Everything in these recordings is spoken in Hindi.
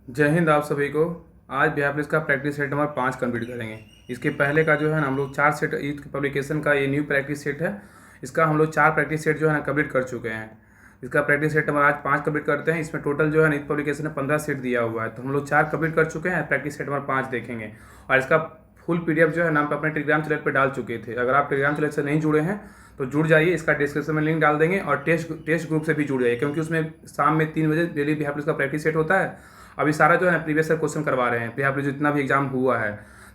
जय हिंद आप सभी को। आज बिहार पुलिस का प्रैक्टिस सेट नंबर 5 कंप्लीट करेंगे। इसके पहले का जो है ना हम लोग 4 सेट ईद पब्लिकेशन का ये न्यू प्रैक्टिस सेट है। इसका हम लोग 4 प्रैक्टिस सेट जो है ना कंप्लीट कर चुके हैं। इसका प्रैक्टिस सेट नंबर आज 5 कंप्लीट करते हैं। इसमें टोटल जो है ना ईद पब्लिकेशन में 15 सेट दिया हुआ है, तो हम लोग 4 कंप्लीट कर चुके हैं। प्रैक्टिस सेट नंबर 5 देखेंगे और इसका फुल पीडीएफ जो है ना हम अपने टेलीग्राम चैनल पर डाल चुके थे। अगर आप टेलीग्राम चैनल से नहीं जुड़े हैं तो जुड़ जाइए, इसका डिस्क्रिप्शन में लिंक डाल देंगे। और टेस्ट ग्रुप से भी जुड़ जाइए, क्योंकि उसमें शाम में 3 बजे डेली बिहार पुलिस का प्रैक्टिस सेट होता है। अभी सारा जो है ना प्रीवियस ईयर क्वेश्चन करवा रहे हैं, बिहार पुलिस जितना भी एग्जाम हुआ है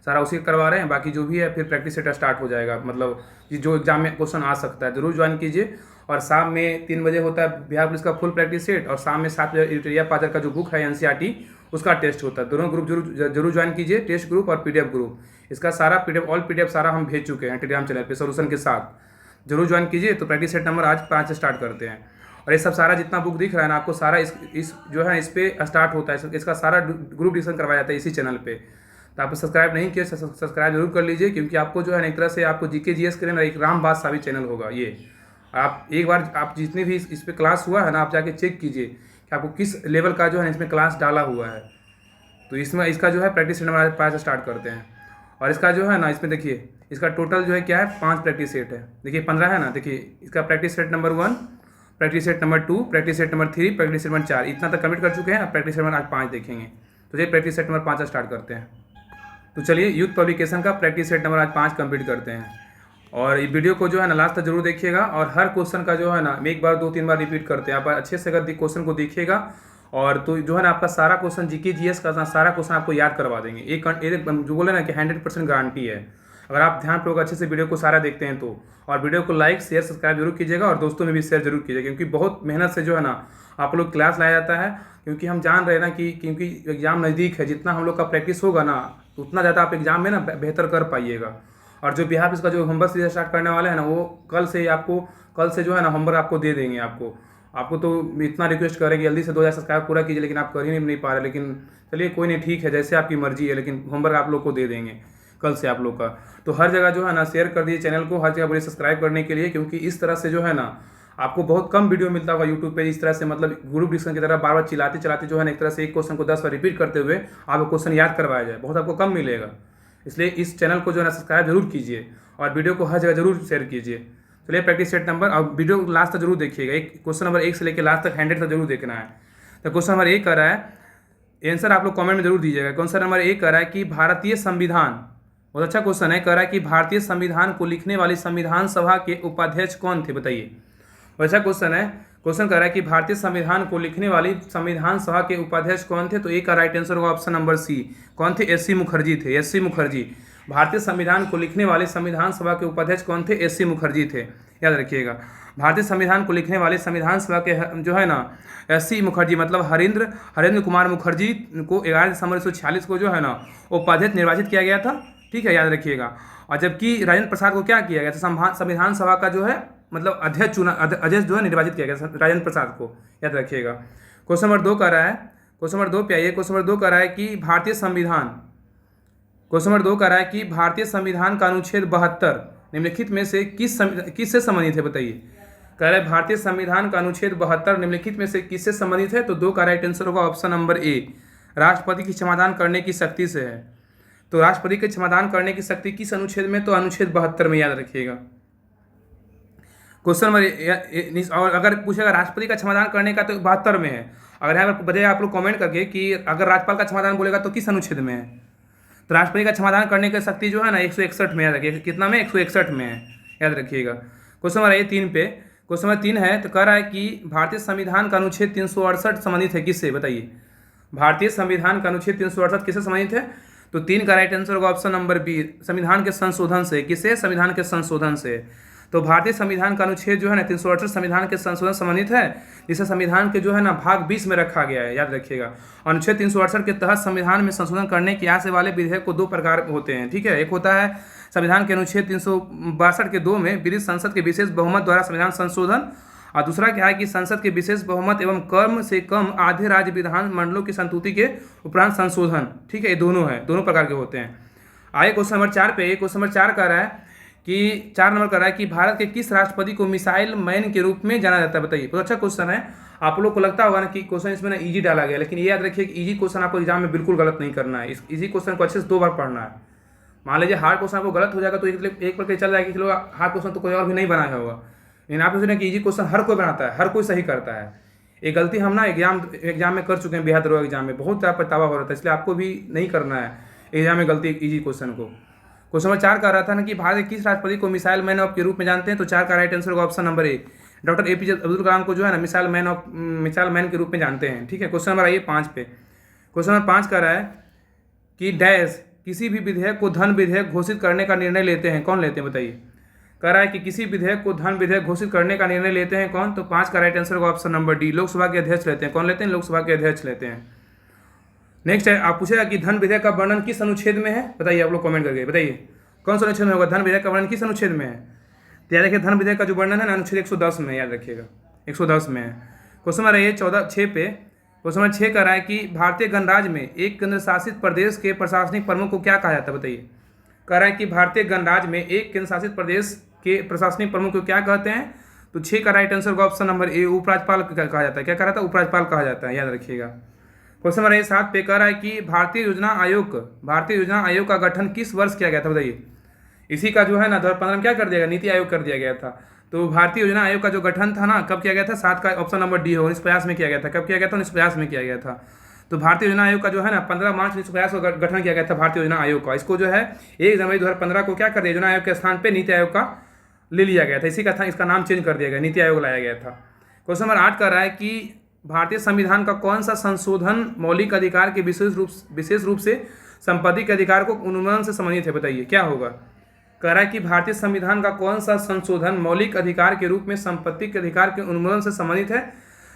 सारा उसी का करवा रहे हैं। बाकी जो भी है फिर प्रैक्टिस सेट स्टार्ट हो जाएगा, मतलब कि जो एग्जाम में क्वेश्चन आ सकता है जरूर ज्वाइन कीजिए। और शाम में 3 बजे होता है बिहार पुलिस का फुल प्रैक्टिस सेट, और शाम में 7 बजे इरिया पाजर का जो बुक है एनसीईआरटी उसका टेस्ट होता है। दोनों ग्रुप जरूर ज्वाइन कीजिए, टेस्ट ग्रुप और पीडीएफ ग्रुप। इसका सारा पीडीएफ ऑल पीडीएफ सारा हम भेज चुके हैं टेलीग्राम चैनल पे सोल्यूशन के साथ। जरूर ज्वाइन कीजिए। तो प्रैक्टिस सेट नंबर आज 5 से स्टार्ट करते हैं। और ये सब सारा जितना बुक दिख रहा है ना आपको, सारा इस जो है इस पे स्टार्ट होता है। इसका सारा ग्रुप डिस्कशन करवाया जाता है इसी चैनल पे। तो आप सब्सक्राइब नहीं किए, सब्सक्राइब जरूर कर लीजिए, क्योंकि आपको जो है ना एक तरह से आपको जीके जीएस के लिए ना एक रामबाग साबित चैनल होगा ये। आप एक बार आप जितने भी इस पे क्लास हुआ है ना, आप जाके चेक कीजिए कि आपको किस लेवल का जो है इसमें क्लास डाला हुआ है। तो इसमें इसका जो है प्रैक्टिस सेट नंबर 5 से स्टार्ट करते हैं। और इसका जो है ना इसमें देखिए इसका टोटल जो है क्या है, 5 प्रैक्टिस सेट है। देखिए 15 है ना। देखिए इसका practice set number 1, practice set number 2, practice set number 3, practice set number 4, इतना तक कमिट कर चुके हैं। अब प्रैक्टिस सेट नंबर आज 5 देखेंगे। तो चलिए प्रैक्टिस सेट नंबर 5 से स्टार्ट करते हैं। तो चलिए यूथ पब्लिकेशन का प्रैक्टिस सेट नंबर आज 5 कंप्लीट करते हैं। और ये वीडियो को जो है ना लास्ट तक जरूर देखिएगा। और हर क्वेश्चन का जो है ना एक बार 2-3 बार रिपीट करते हैं। आप अच्छे से अगर क्वेश्चन को देखिएगा और तो जो है ना आपका सारा क्वेश्चन जीके जीएस का सारा क्वेश्चन आपको याद करवा देंगे। एक जो बोले ना कि 100% गारंटी है, अगर आप ध्यानपूर्वक अच्छे से वीडियो को सारा देखते हैं तो। और वीडियो को लाइक शेयर सब्सक्राइब जरूर कीजिएगा और दोस्तों में भी शेयर जरूर कीजिएगा, क्योंकि बहुत मेहनत से जो है ना आप लोग क्लास लाया जाता है। क्योंकि हम जान रहे हैं ना कि क्योंकि एग्जाम नज़दीक है, जितना हम लोग का प्रैक्टिस होगा ना उतना ज़्यादा आप एग्जाम में ना बेहतर कर पाइएगा। और जो बिहार पुलिस का जो होमवर्क सीरीज स्टार्ट करने वाले हैं ना, वो कल से जो है ना होमवर्क आपको दे देंगे। आपको तो इतना रिक्वेस्ट करेंगे जल्दी से 2000 सब्सक्राइब पूरा कीजिए, लेकिन आप कर ही नहीं पा रहे। लेकिन चलिए कोई नहीं, ठीक है, जैसे आपकी मर्जी है, लेकिन होमवर्क आप लोग को दे देंगे कल से आप लोग का। तो हर जगह जो है ना शेयर कर दीजिए चैनल को, हर जगह बोलिए सब्सक्राइब करने के लिए, क्योंकि इस तरह से जो है ना आपको बहुत कम वीडियो मिलता होगा यूट्यूब पे। इस तरह से मतलब ग्रुप डिस्कशन की तरह बार बार चिल्लाते चलाते जो है ना एक तरह से एक क्वेश्चन को 10 बार रिपीट करते हुए आपको क्वेश्चन याद करवाया जाए, बहुत आपको कम मिलेगा। इसलिए इस चैनल को जो है ना सब्सक्राइब जरूर कीजिए और वीडियो को हर जगह जरूर शेयर कीजिए। चलिए प्रैक्टिस सेट नंबर, अब वीडियो लास्ट तक जरूर देखिएगा। एक क्वेश्चन नंबर 1 से लेकर लास्ट तक 100 तक जरूर देखना है। तो क्वेश्चन नंबर 1 कर रहा है, आंसर आप लोग कमेंट में जरूर दीजिएगा। क्वेश्चन नंबर 1 कर रहा है कि भारतीय संविधान, बहुत अच्छा क्वेश्चन है, कह रहा है कि भारतीय संविधान को लिखने वाली संविधान सभा के उपाध्यक्ष कौन थे, बताइए। बहुत अच्छा क्वेश्चन है। क्वेश्चन कह रहा है कि भारतीय संविधान को लिखने वाली संविधान सभा के उपाध्यक्ष कौन थे। तो ए का राइट आंसर होगा ऑप्शन नंबर सी। कौन थे? एस सी मुखर्जी थे। एस सी मुखर्जी भारतीय संविधान को लिखने वाले संविधान सभा के उपाध्यक्ष कौन थे? एस सी मुखर्जी थे, याद रखिएगा। भारतीय संविधान को लिखने वाले संविधान सभा के जो है ना एस सी मुखर्जी, मतलब हरेंद्र कुमार मुखर्जी को 11 दिसंबर 1946 को जो है ना उपाध्यक्ष निर्वाचित किया गया था, ठीक है, याद रखिएगा। और जबकि राजेंद्र प्रसाद को क्या किया गया था? संविधान सभा का जो है मतलब अध्यक्ष जो है निर्वाचित किया गया राजेंद्र प्रसाद को, याद रखिएगा। क्वेश्चन नंबर 2 कह रहा है, क्वेश्चन नंबर 2 पे आइए। क्वेश्चन नंबर 2 कह रहा है कि भारतीय संविधान, क्वेश्चन नंबर 2 कह रहा है कि भारतीय संविधान का अनुच्छेद 72 निम्नलिखित में से किससे संबंधित है, बताइए। कह रहा है भारतीय संविधान का अनुच्छेद 72 निम्नलिखित में से किससे संबंधित है। तो 2 का राइट आंसर होगा ऑप्शन नंबर ए, राष्ट्रपति की क्षमादान करने की शक्ति से है। तो राष्ट्रपति के क्षमादान करने की शक्ति किस अनुच्छेद में? तो अनुच्छेद 72 में, याद रखिएगा। क्वेश्चन नंबर, और अगर पूछेगा राष्ट्रपति का क्षमादान करने का तो 72 में है। अगर यहाँ पर बताइए आप लोग कमेंट करके कि अगर राज्यपाल का क्षमादान बोलेगा तो किस अनुच्छेद में है। तो राष्ट्रपति का क्षमादान करने की शक्ति जो है ना 161 में, याद रखिएगा। कितना में? 161 में है, याद रखिएगा। क्वेश्चन नंबर 3 पे, क्वेश्चन नंबर 3 है, तो कह रहा है कि भारतीय संविधान का अनुच्छेद 368 संबंधित है किससे, बताइए। भारतीय संविधान का अनुच्छेद 368 किससे संबंधित है? तो 3 का राइट आंसर होगा ऑप्शन नंबर बी, संविधान के संशोधन से। किससे? संविधान के संशोधन से। तो भारतीय संविधान का अनुच्छेद जो है ना 368 संविधान के संशोधन संबंधित है, जिसे संविधान के जो है ना भाग 20 में रखा गया है, याद रखिएगा। अनुच्छेद 368 के तहत संविधान में संशोधन करने की आशय वाले विधेयक को 2 प्रकार होते हैं, ठीक है। एक होता है संविधान के अनुच्छेद 362 के 2 में ब्रिटिश संसद के विशेष बहुमत द्वारा संविधान संशोधन, और दूसरा क्या है कि संसद के विशेष बहुमत एवं कम से कम आधे राज्य विधान मंडलों की संतुति के उपरांत संशोधन, ठीक है। ये दोनों है, दोनों प्रकार के होते हैं। आइए क्वेश्चन नंबर 4 पे। क्वेश्चन नंबर 4 कह रहा है कि 4 नंबर कह रहा है कि भारत के किस राष्ट्रपति को मिसाइल मैन के रूप में जाना जाता है, बताइए। बहुत अच्छा क्वेश्चन है। आप लोग को लगता होगा ना कि क्वेश्चन इसमें ना ईजी डाला गया, लेकिन ये याद रखिए कि ईजी क्वेश्चन आपको एग्जाम में बिल्कुल गलत नहीं करना है। इस ईजी क्वेश्चन को अच्छे से 2 बार पढ़ना है। मान लीजिए हार्ड क्वेश्चन आपको गलत हो जाएगा तो एक पढ़ के चल जाएगा कि चलो हार्ड क्वेश्चन तो कोई और भी नहीं बनाया होगा, लेकिन आप सोचें कि ईजी क्वेश्चन हर कोई बनाता है, हर कोई सही करता है। ये गलती हम ना एग्जाम में कर चुके हैं, बिहार दरोगा एग्जाम में बहुत ज़्यादा पछतावा हो रहा था, इसलिए आपको भी नहीं करना है एग्जाम में गलती ईजी क्वेश्चन को। क्वेश्चन नंबर 4 कह रहा था ना कि भारत के किस राष्ट्रपति को मिसाइल मैन ऑफ के रूप में जानते हैं, तो 4 का राइट आंसर होगा option number A, doctor APJ Abdul Kalam को जो है ना मिसाइल मैन के रूप में जानते हैं। ठीक है, क्वेश्चन नंबर आइए 5 पे। क्वेश्चन नंबर 5 कह रहा है कि डैश किसी भी विधेयक को धन विधेयक घोषित करने का निर्णय लेते हैं, कौन लेते हैं बताइए। कह रहा है कि किसी विधेयक को धन विधेयक घोषित करने का निर्णय लेते हैं कौन, तो 5 का राइट आंसर होगा ऑप्शन नंबर डी, लोकसभा के अध्यक्ष लेते हैं। कौन लेते हैं, लोकसभा के अध्यक्ष लेते हैं। नेक्स्ट है, आप पूछेगा कि धन विधेयक का वर्णन किस अनुच्छेद में है, बताइए आप लोग कमेंट करके बताइए कौन सा अनुच्छेद में होगा, धन विधेयक का वर्णन किस अनुच्छेद में है। तो याद रखिए धन विधेयक का जो वर्णन है ना अनुच्छेद 110 में, याद रखिएगा 110 में है। क्वेश्चन नंबर 6 पे, क्वेश्चन नंबर 6 कह रहा है कि भारतीय गणराज्य में एक केंद्र शासित प्रदेश के प्रशासनिक प्रमुख को क्या कहा जाता है बताइए। कह रहा है कि भारतीय गणराज्य में एक केंद्र शासित प्रदेश के प्रशासनिक प्रमुख को क्या कहते हैं, तो 6 का राइट आंसर होगा ऑप्शन नंबर ए, उपराज्यपाल कहा जाता है। क्या कह रहा था, उपराज्यपाल कहा जाता है, याद रखिएगा। क्वेश्चन नंबर 7 पे कह रहा है कि भारतीय योजना आयोग का गठन किस वर्ष किया गया था बताइए। इसी का जो है ना 2015 में क्या कर दिया गया, नीति आयोग कर दिया गया था। तो भारतीय योजना आयोग का जो गठन था ना कब किया गया था, 7 का ऑप्शन नंबर डी हो, 1950 में किया गया था। कब किया गया था, 1950 में किया गया था। तो भारतीय योजना आयोग का जो है ना 15 मार्च 1950 को गठन किया गया था भारतीय योजना आयोग का। इसको जो है 1 जनवरी 2015 को क्या कर दिया, योजना आयोग के स्थान पर नीति आयोग का ले लिया गया था, इसी का था इसका नाम चेंज कर दिया गया, नीति आयोग लाया गया था। क्वेश्चन नंबर 8 कर रहा है कि भारतीय संविधान का कौन सा संशोधन मौलिक अधिकार के विशेष रूप से संपत्ति के अधिकार को उन्मूलन से संबंधित है बताइए, क्या होगा। कह रहा है कि भारतीय संविधान का कौन सा संशोधन मौलिक अधिकार के रूप में संपत्ति के अधिकार के उन्मूलन से संबंधित है,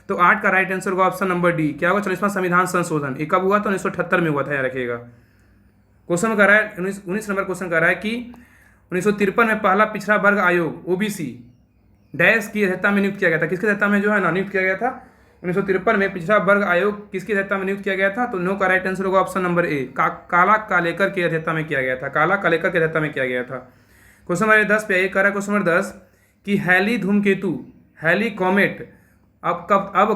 तो 8 का राइट आंसर होगा ऑप्शन नंबर डी, क्या होगा 40वां संविधान संशोधन। ये कब हुआ, तो 1978 में हुआ था, याद रखिएगा। क्वेश्चन कह रहा है 19 नंबर क्वेश्चन कह रहा है कि 1953 में पहला पिछड़ा वर्ग आयोग OBC डैश की अध्यक्षता में नियुक्त किया गया था, किसकी अध्यक्षता में जो है ना नियुक्त किया गया था। 1953 में पिछड़ा वर्ग आयोग किसकी अध्यक्षता में नियुक्त किया गया था, तो 9 का राइट आंसर होगा ऑप्शन नंबर ए, काला कालेकर की अध्यक्षता में किया गया था, काला कालेकर की अध्यक्षता में किया गया था। क्वेश्चन नंबर 10 पे एक कह रहा है क्वेश्चन नंबर 10 कि हैली धूमकेतु हैली कॉमेट अब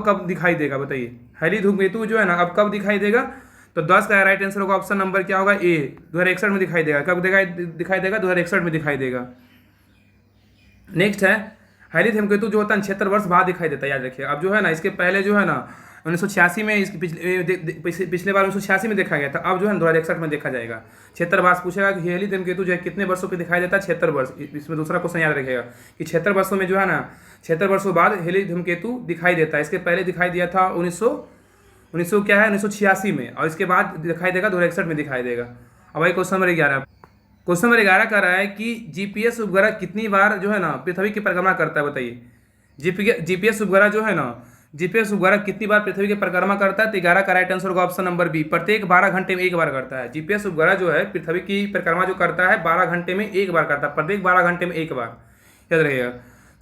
कब दिखाई देगा बताइए। हैली धूमकेतु जो है ना अब कब दिखाई देगा, तो 10 का राइट आंसर होगा ऑप्शन नंबर क्या होगा ए, 2061 में दिखाई देगा। कब दिखाई देगा, 2061 में दिखाई देगा। नेक्स्ट है हैली धूमकेतु जो होता है 76 वर्ष बाद दिखाई देता है, याद रखिए। अब जो है ना इसके पहले जो है ना 1986 में, इसके पिछले बार 1986 में देखा गया था, अब जो है 2061 में देखा जाएगा। 76 वर्ष पूछेगा कि हैली धूमकेतु जो है कितने वर्षों पे दिखाई देता है, 76 वर्ष। इसमें दूसरा क्वेश्चन याद रखिएगा कि 76 वर्षों में जो है ना 76 वर्षों बाद हैली धूमकेतु दिखाई देता है। इसके पहले दिखाई दिया था 1986 में, और इसके बाद दिखाई देगा 2061 में दिखाई देगा। अब भाई क्वेश्चन नंबर 11, क्वेश्चन नंबर 11 कह रहा है कि GPS उपग्रह कितनी बार जो है ना पृथ्वी की परिक्रमा करता है बताइए। GPS उपग्रह जो है ना GPS उपग्रह कितनी बार पृथ्वी की परिक्रमा करता है, तो 11 का राइट आंसर होगा ऑप्शन नंबर बी, प्रत्येक 12 घंटे में 1 बार करता है। GPS उपग्रह जो है पृथ्वी की परिक्रमा जो करता है 12 घंटे में 1 बार करता है, प्रत्येक 12 घंटे में 1 बार, याद रहेगा।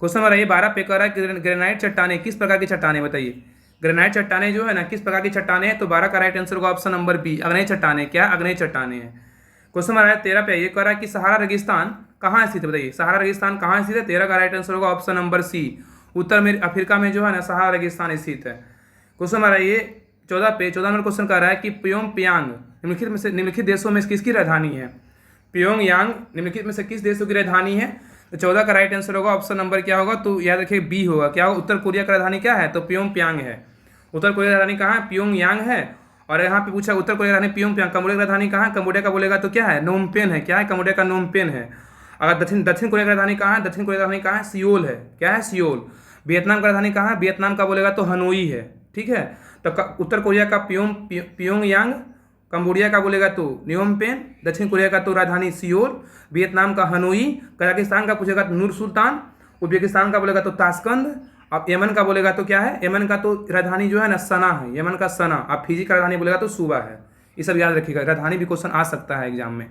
क्वेश्चन नंबर 12 पे कह रहा है कि ग्रेनाइट चट्टाने किस प्रकार की चट्टाने बताइए। ग्रेनाइट चट्टाने जो है ना किस प्रकार की चट्टाने हैं, तो 12 का राइट आंसर होगा ऑप्शन नंबर बी, अग्नेय चट्टाने। क्या, अग्नेय चट्टाने हैं। क्वेश्चन नंबर 13 पे ये कह रहा है कि सहारा रेगिस्तान कहाँ स्थित है बताइए। सहारा रेगिस्तान कहाँ स्थित है, 13 का राइट आंसर होगा ऑप्शन नंबर सी, उत्तर में अफ्रीका में जो है ना सहारा रेगिस्तान स्थित है। क्वेश्चन नंबर ये 14 नंबर क्वेश्चन कह रहा है कि प्योंगयांग निम्नलिखित देशों में किसकी राजधानी है। प्योंगयांग निम्नलिखित में से किस देशों की राजधानी है, तो 14 का राइट आंसर होगा ऑप्शन नंबर क्या होगा, तो याद रखिए बी होगा। क्या होगा, उत्तर कोरिया की राजधानी क्या है, तो प्योंगयांग है। उत्तर कोरिया की राजधानी कहाँ है, प्योंगयांग है। और यहाँ पे पूछा उत्तर कोरिया की राजधानी प्योंगयांग, कम्बोडिया की राजधानी कहाँ है, कम्बोडिया का बोलेगा तो क्या है, नोमपेन है। क्या है, कम्बोडिया का नोमपेन है। अगर दक्षिण कोरिया की राजधानी कहाँ है, दक्षिण कोरिया की राजधानी कहाँ है, सियोल है। क्या है, सियोल। वियतनाम की राजधानी कहाँ है, वियतनाम का बोलेगा तो हनोई है। ठीक है, तो उत्तर कोरिया का प्योंगयांग, कम्बोडिया का बोलेगा तो न्योमपेन, दक्षिण कोरिया का तो राजधानी सियोल, वियतनाम का हनोई, कजाकिस्तान का पूछेगा तो नूर सुल्तान, उज्बेकिस्तान का बोलेगा तो ताशकंद, अब यमन का बोलेगा तो क्या है, यमन का तो राजधानी जो है ना सना है, यमन का सना। अब फिजी का राजधानी बोलेगा तो सूबा है। ये सब याद रखिएगा, राजधानी भी क्वेश्चन आ सकता है एग्जाम में।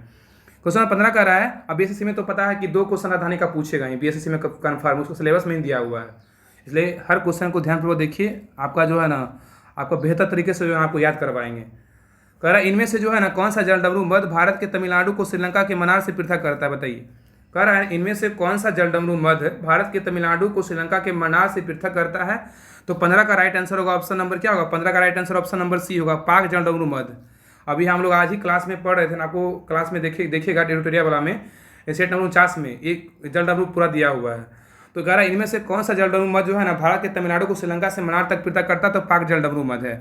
क्वेश्चन 15 का रहा है, अब बीएसएससी में तो पता है कि 2 क्वेश्चन राजधानी का पूछेगा ही, बीएसएससी में कन्फर्म, उसको सिलेबस में ही दिया हुआ है, इसलिए हर क्वेश्चन को ध्यानपूर्वक देखिए, आपका जो है ना आपको बेहतर तरीके से जो है आपको याद करवाएंगे। कह रहा है इनमें से जो है ना कौन सा जलडमरू मध्य भारत के तमिलनाडु को श्रीलंका के मनार से पृथक करता है बताइए। कह रहा है इनमें से कौन सा जलडमरू मध्य भारत के तमिलनाडु को श्रीलंका के मनार से पृथक करता है, तो 15 का राइट आंसर होगा ऑप्शन नंबर क्या होगा, 15 का right answer option number C होगा, पाक जल डमरू मध। अभी हम लोग आज ही क्लास में पढ़ रहे थे ना, आपको क्लास में देखिएगा ट्यूटोरियल वाला में सेट नंबर 49 में एक जल डमरू पूरा दिया हुआ है। तो कह रहा है इनमें से कौन सा जल डमरू मध जो है ना भारत के तमिलनाडु को श्रीलंका से मनार तक पृथक करता, तो पाक जल डमरू मध है।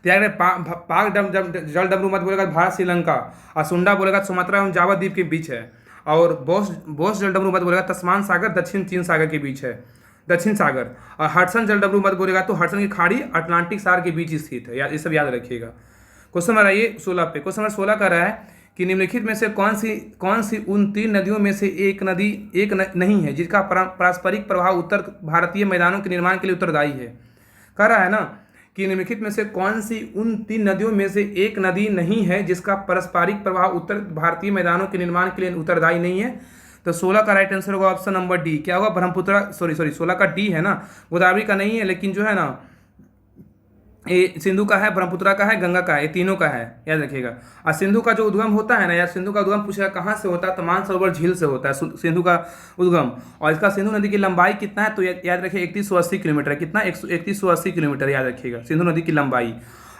तो यार पाक जल डमरू मध बोलेगा भारत श्रीलंका, और सुंडा बोलेगा सुमात्रा एवं जावा द्वीप के बीच है, और बोस जल डमरू मध बोलेगा तस्मान सागर दक्षिण चीन सागर के बीच है, दक्षिण सागर। और हडसन जल डमरू मध बोलेगा तो हडसन की खाड़ी अटलांटिक सागर के बीच स्थित है, ये सब याद रखिएगा। क्वेश्चन नंबर आइए 16 पे। क्वेश्चन नंबर 16 कर रहा है कि निम्नलिखित में से कौन सी उन 3 नदियों में से एक नहीं है जिसका पारस्परिक प्रभाव उत्तर भारतीय मैदानों के निर्माण के लिए उत्तरदायी है। कह रहा है ना कि निम्नलिखित में से कौन सी उन 3 नदियों में से एक नदी नहीं है जिसका पारस्परिक प्रभाव उत्तर भारतीय मैदानों के निर्माण के लिए उत्तरदायी नहीं है। तो 16 का राइट आंसर होगा ऑप्शन नंबर डी, क्या होगा, ब्रह्मपुत्र, सॉरी 16 का डी है ना, गोदावरी का नहीं है, लेकिन जो है ना ये सिंधु का है, ब्रह्मपुत्र का है, गंगा का है, ये तीनों का है, याद रखिएगा। और सिंधु का जो उद्गम होता है ना यार, सिंधु का उद्गम पूछेगा कहाँ से होता है, तो मानसरोवर झील से होता है सिंधु का उद्गम। और इसका सिंधु नदी की लंबाई कितना है, तो याद रखिए 3180 किलोमीटर है। कितना, 3180 किलोमीटर याद रखिएगा सिंधु नदी की लंबाई।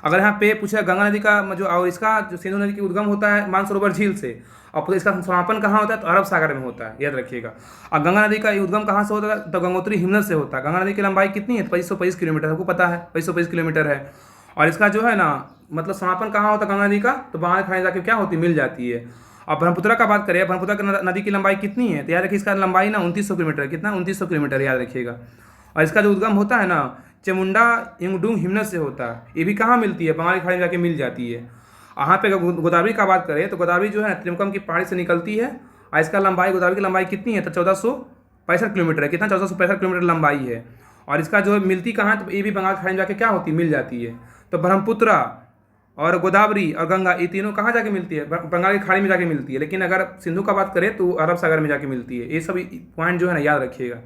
अगर यहाँ पे पूछेगा गंगा नदी का जो, और इसका जो सिंधु नदी की उद्गम होता है मानसरोवर झील से, और इसका समापन कहाँ होता है, तो अरब सागर में होता है, याद रखिएगा। और गंगा नदी का उद्गम कहाँ से होता है, तो गंगोत्री हिमनद से होता है। गंगा नदी की लंबाई कितनी है, 2525 किलोमीटर, आपको पता है 2525 किलोमीटर है। और इसका जो है ना मतलब समापन कहाँ होता है गंगा नदी का, तो बंगाल खाड़ी जाके क्या होती है, मिल जाती है। और ब्रह्मपुत्र का बात करें, ब्रह्मपुत्र नदी की लंबाई कितनी है, तो याद रखिए इसका लंबाई ना 2900 किलोमीटर, कितना 2900 किलोमीटर याद रखिएगा। और इसका जो उद्गम होता है ना चमुंडा इंगडुंग हिमनद से होता है, ये भी कहाँ मिलती है, बंगाल खाड़ी में जाके मिल जाती है। यहाँ पे गोदावरी का बात करें तो गोदावरी जो है त्रिमकम की पहाड़ी से निकलती है, और इसका लंबाई, गोदावरी की लंबाई कितनी है, तो 1465 किलोमीटर है, कितना 1465 किलोमीटर लंबाई है। और इसका जो मिलती कहाँ है, तो ये भी बंगाल खाड़ी में जाके क्या होती, मिल जाती है। तो ब्रह्मपुत्र और गोदावरी और गंगा ये तीनों कहाँ जाके मिलती है, बंगाल की खाड़ी में जाके मिलती है। लेकिन अगर सिंधु का बात करें तो अरब सागर में जाके मिलती है। ये सभी पॉइंट जो है ना याद रखिएगा।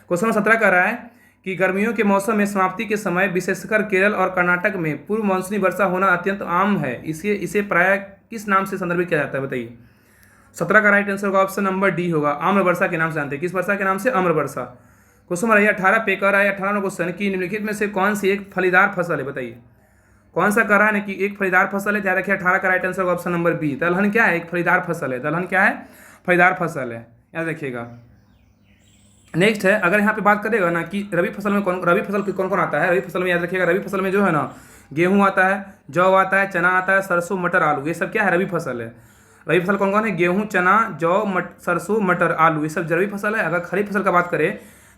क्वेश्चन 17 का रहा है कि गर्मियों के मौसम में समाप्ति के समय विशेषकर केरल और कर्नाटक में पूर्व मानसूनी वर्षा होना अत्यंत आम है, इसे प्रायः किस नाम से संदर्भित किया जाता है, बताइए। 17 का राइट आंसर होगा ऑप्शन नंबर डी होगा, आम्र वर्षा के नाम से जानते हैं। किस वर्षा के नाम से, आम्र वर्षा। क्वेश्चन नंबर 18 पे कर रहा है 18 क्वेश्चन की निम्नलिखित में से कौन सी एक फलीदार फसल है, बताइए। कौन सा कर रहा है कि एक फलीदार फसल है, ध्यान रखिए 18 का राइट आंसर होगा ऑप्शन नंबर बी, दलहन क्या है, एक फलीदार फसल है। दलहन क्या है, फलीदार फसल है, याद रखिएगा। नेक्स्ट है, अगर यहाँ पे बात करेगा ना कि रबी फसल में रबी फसल कौन कौन आता है, रबी फसल में याद रखिएगा, रबी फसल में जो है ना गेहूँ आता है, जौ आता है, चना आता है, सरसों, मटर, आलू, ये सब क्या है, रबी फसल है। रबी फसल कौन कौन है, गेहूँ, चना, जौ, सरसों, मटर, आलू, ये सब रबी फसल है। अगर खरीफ फसल का बात करें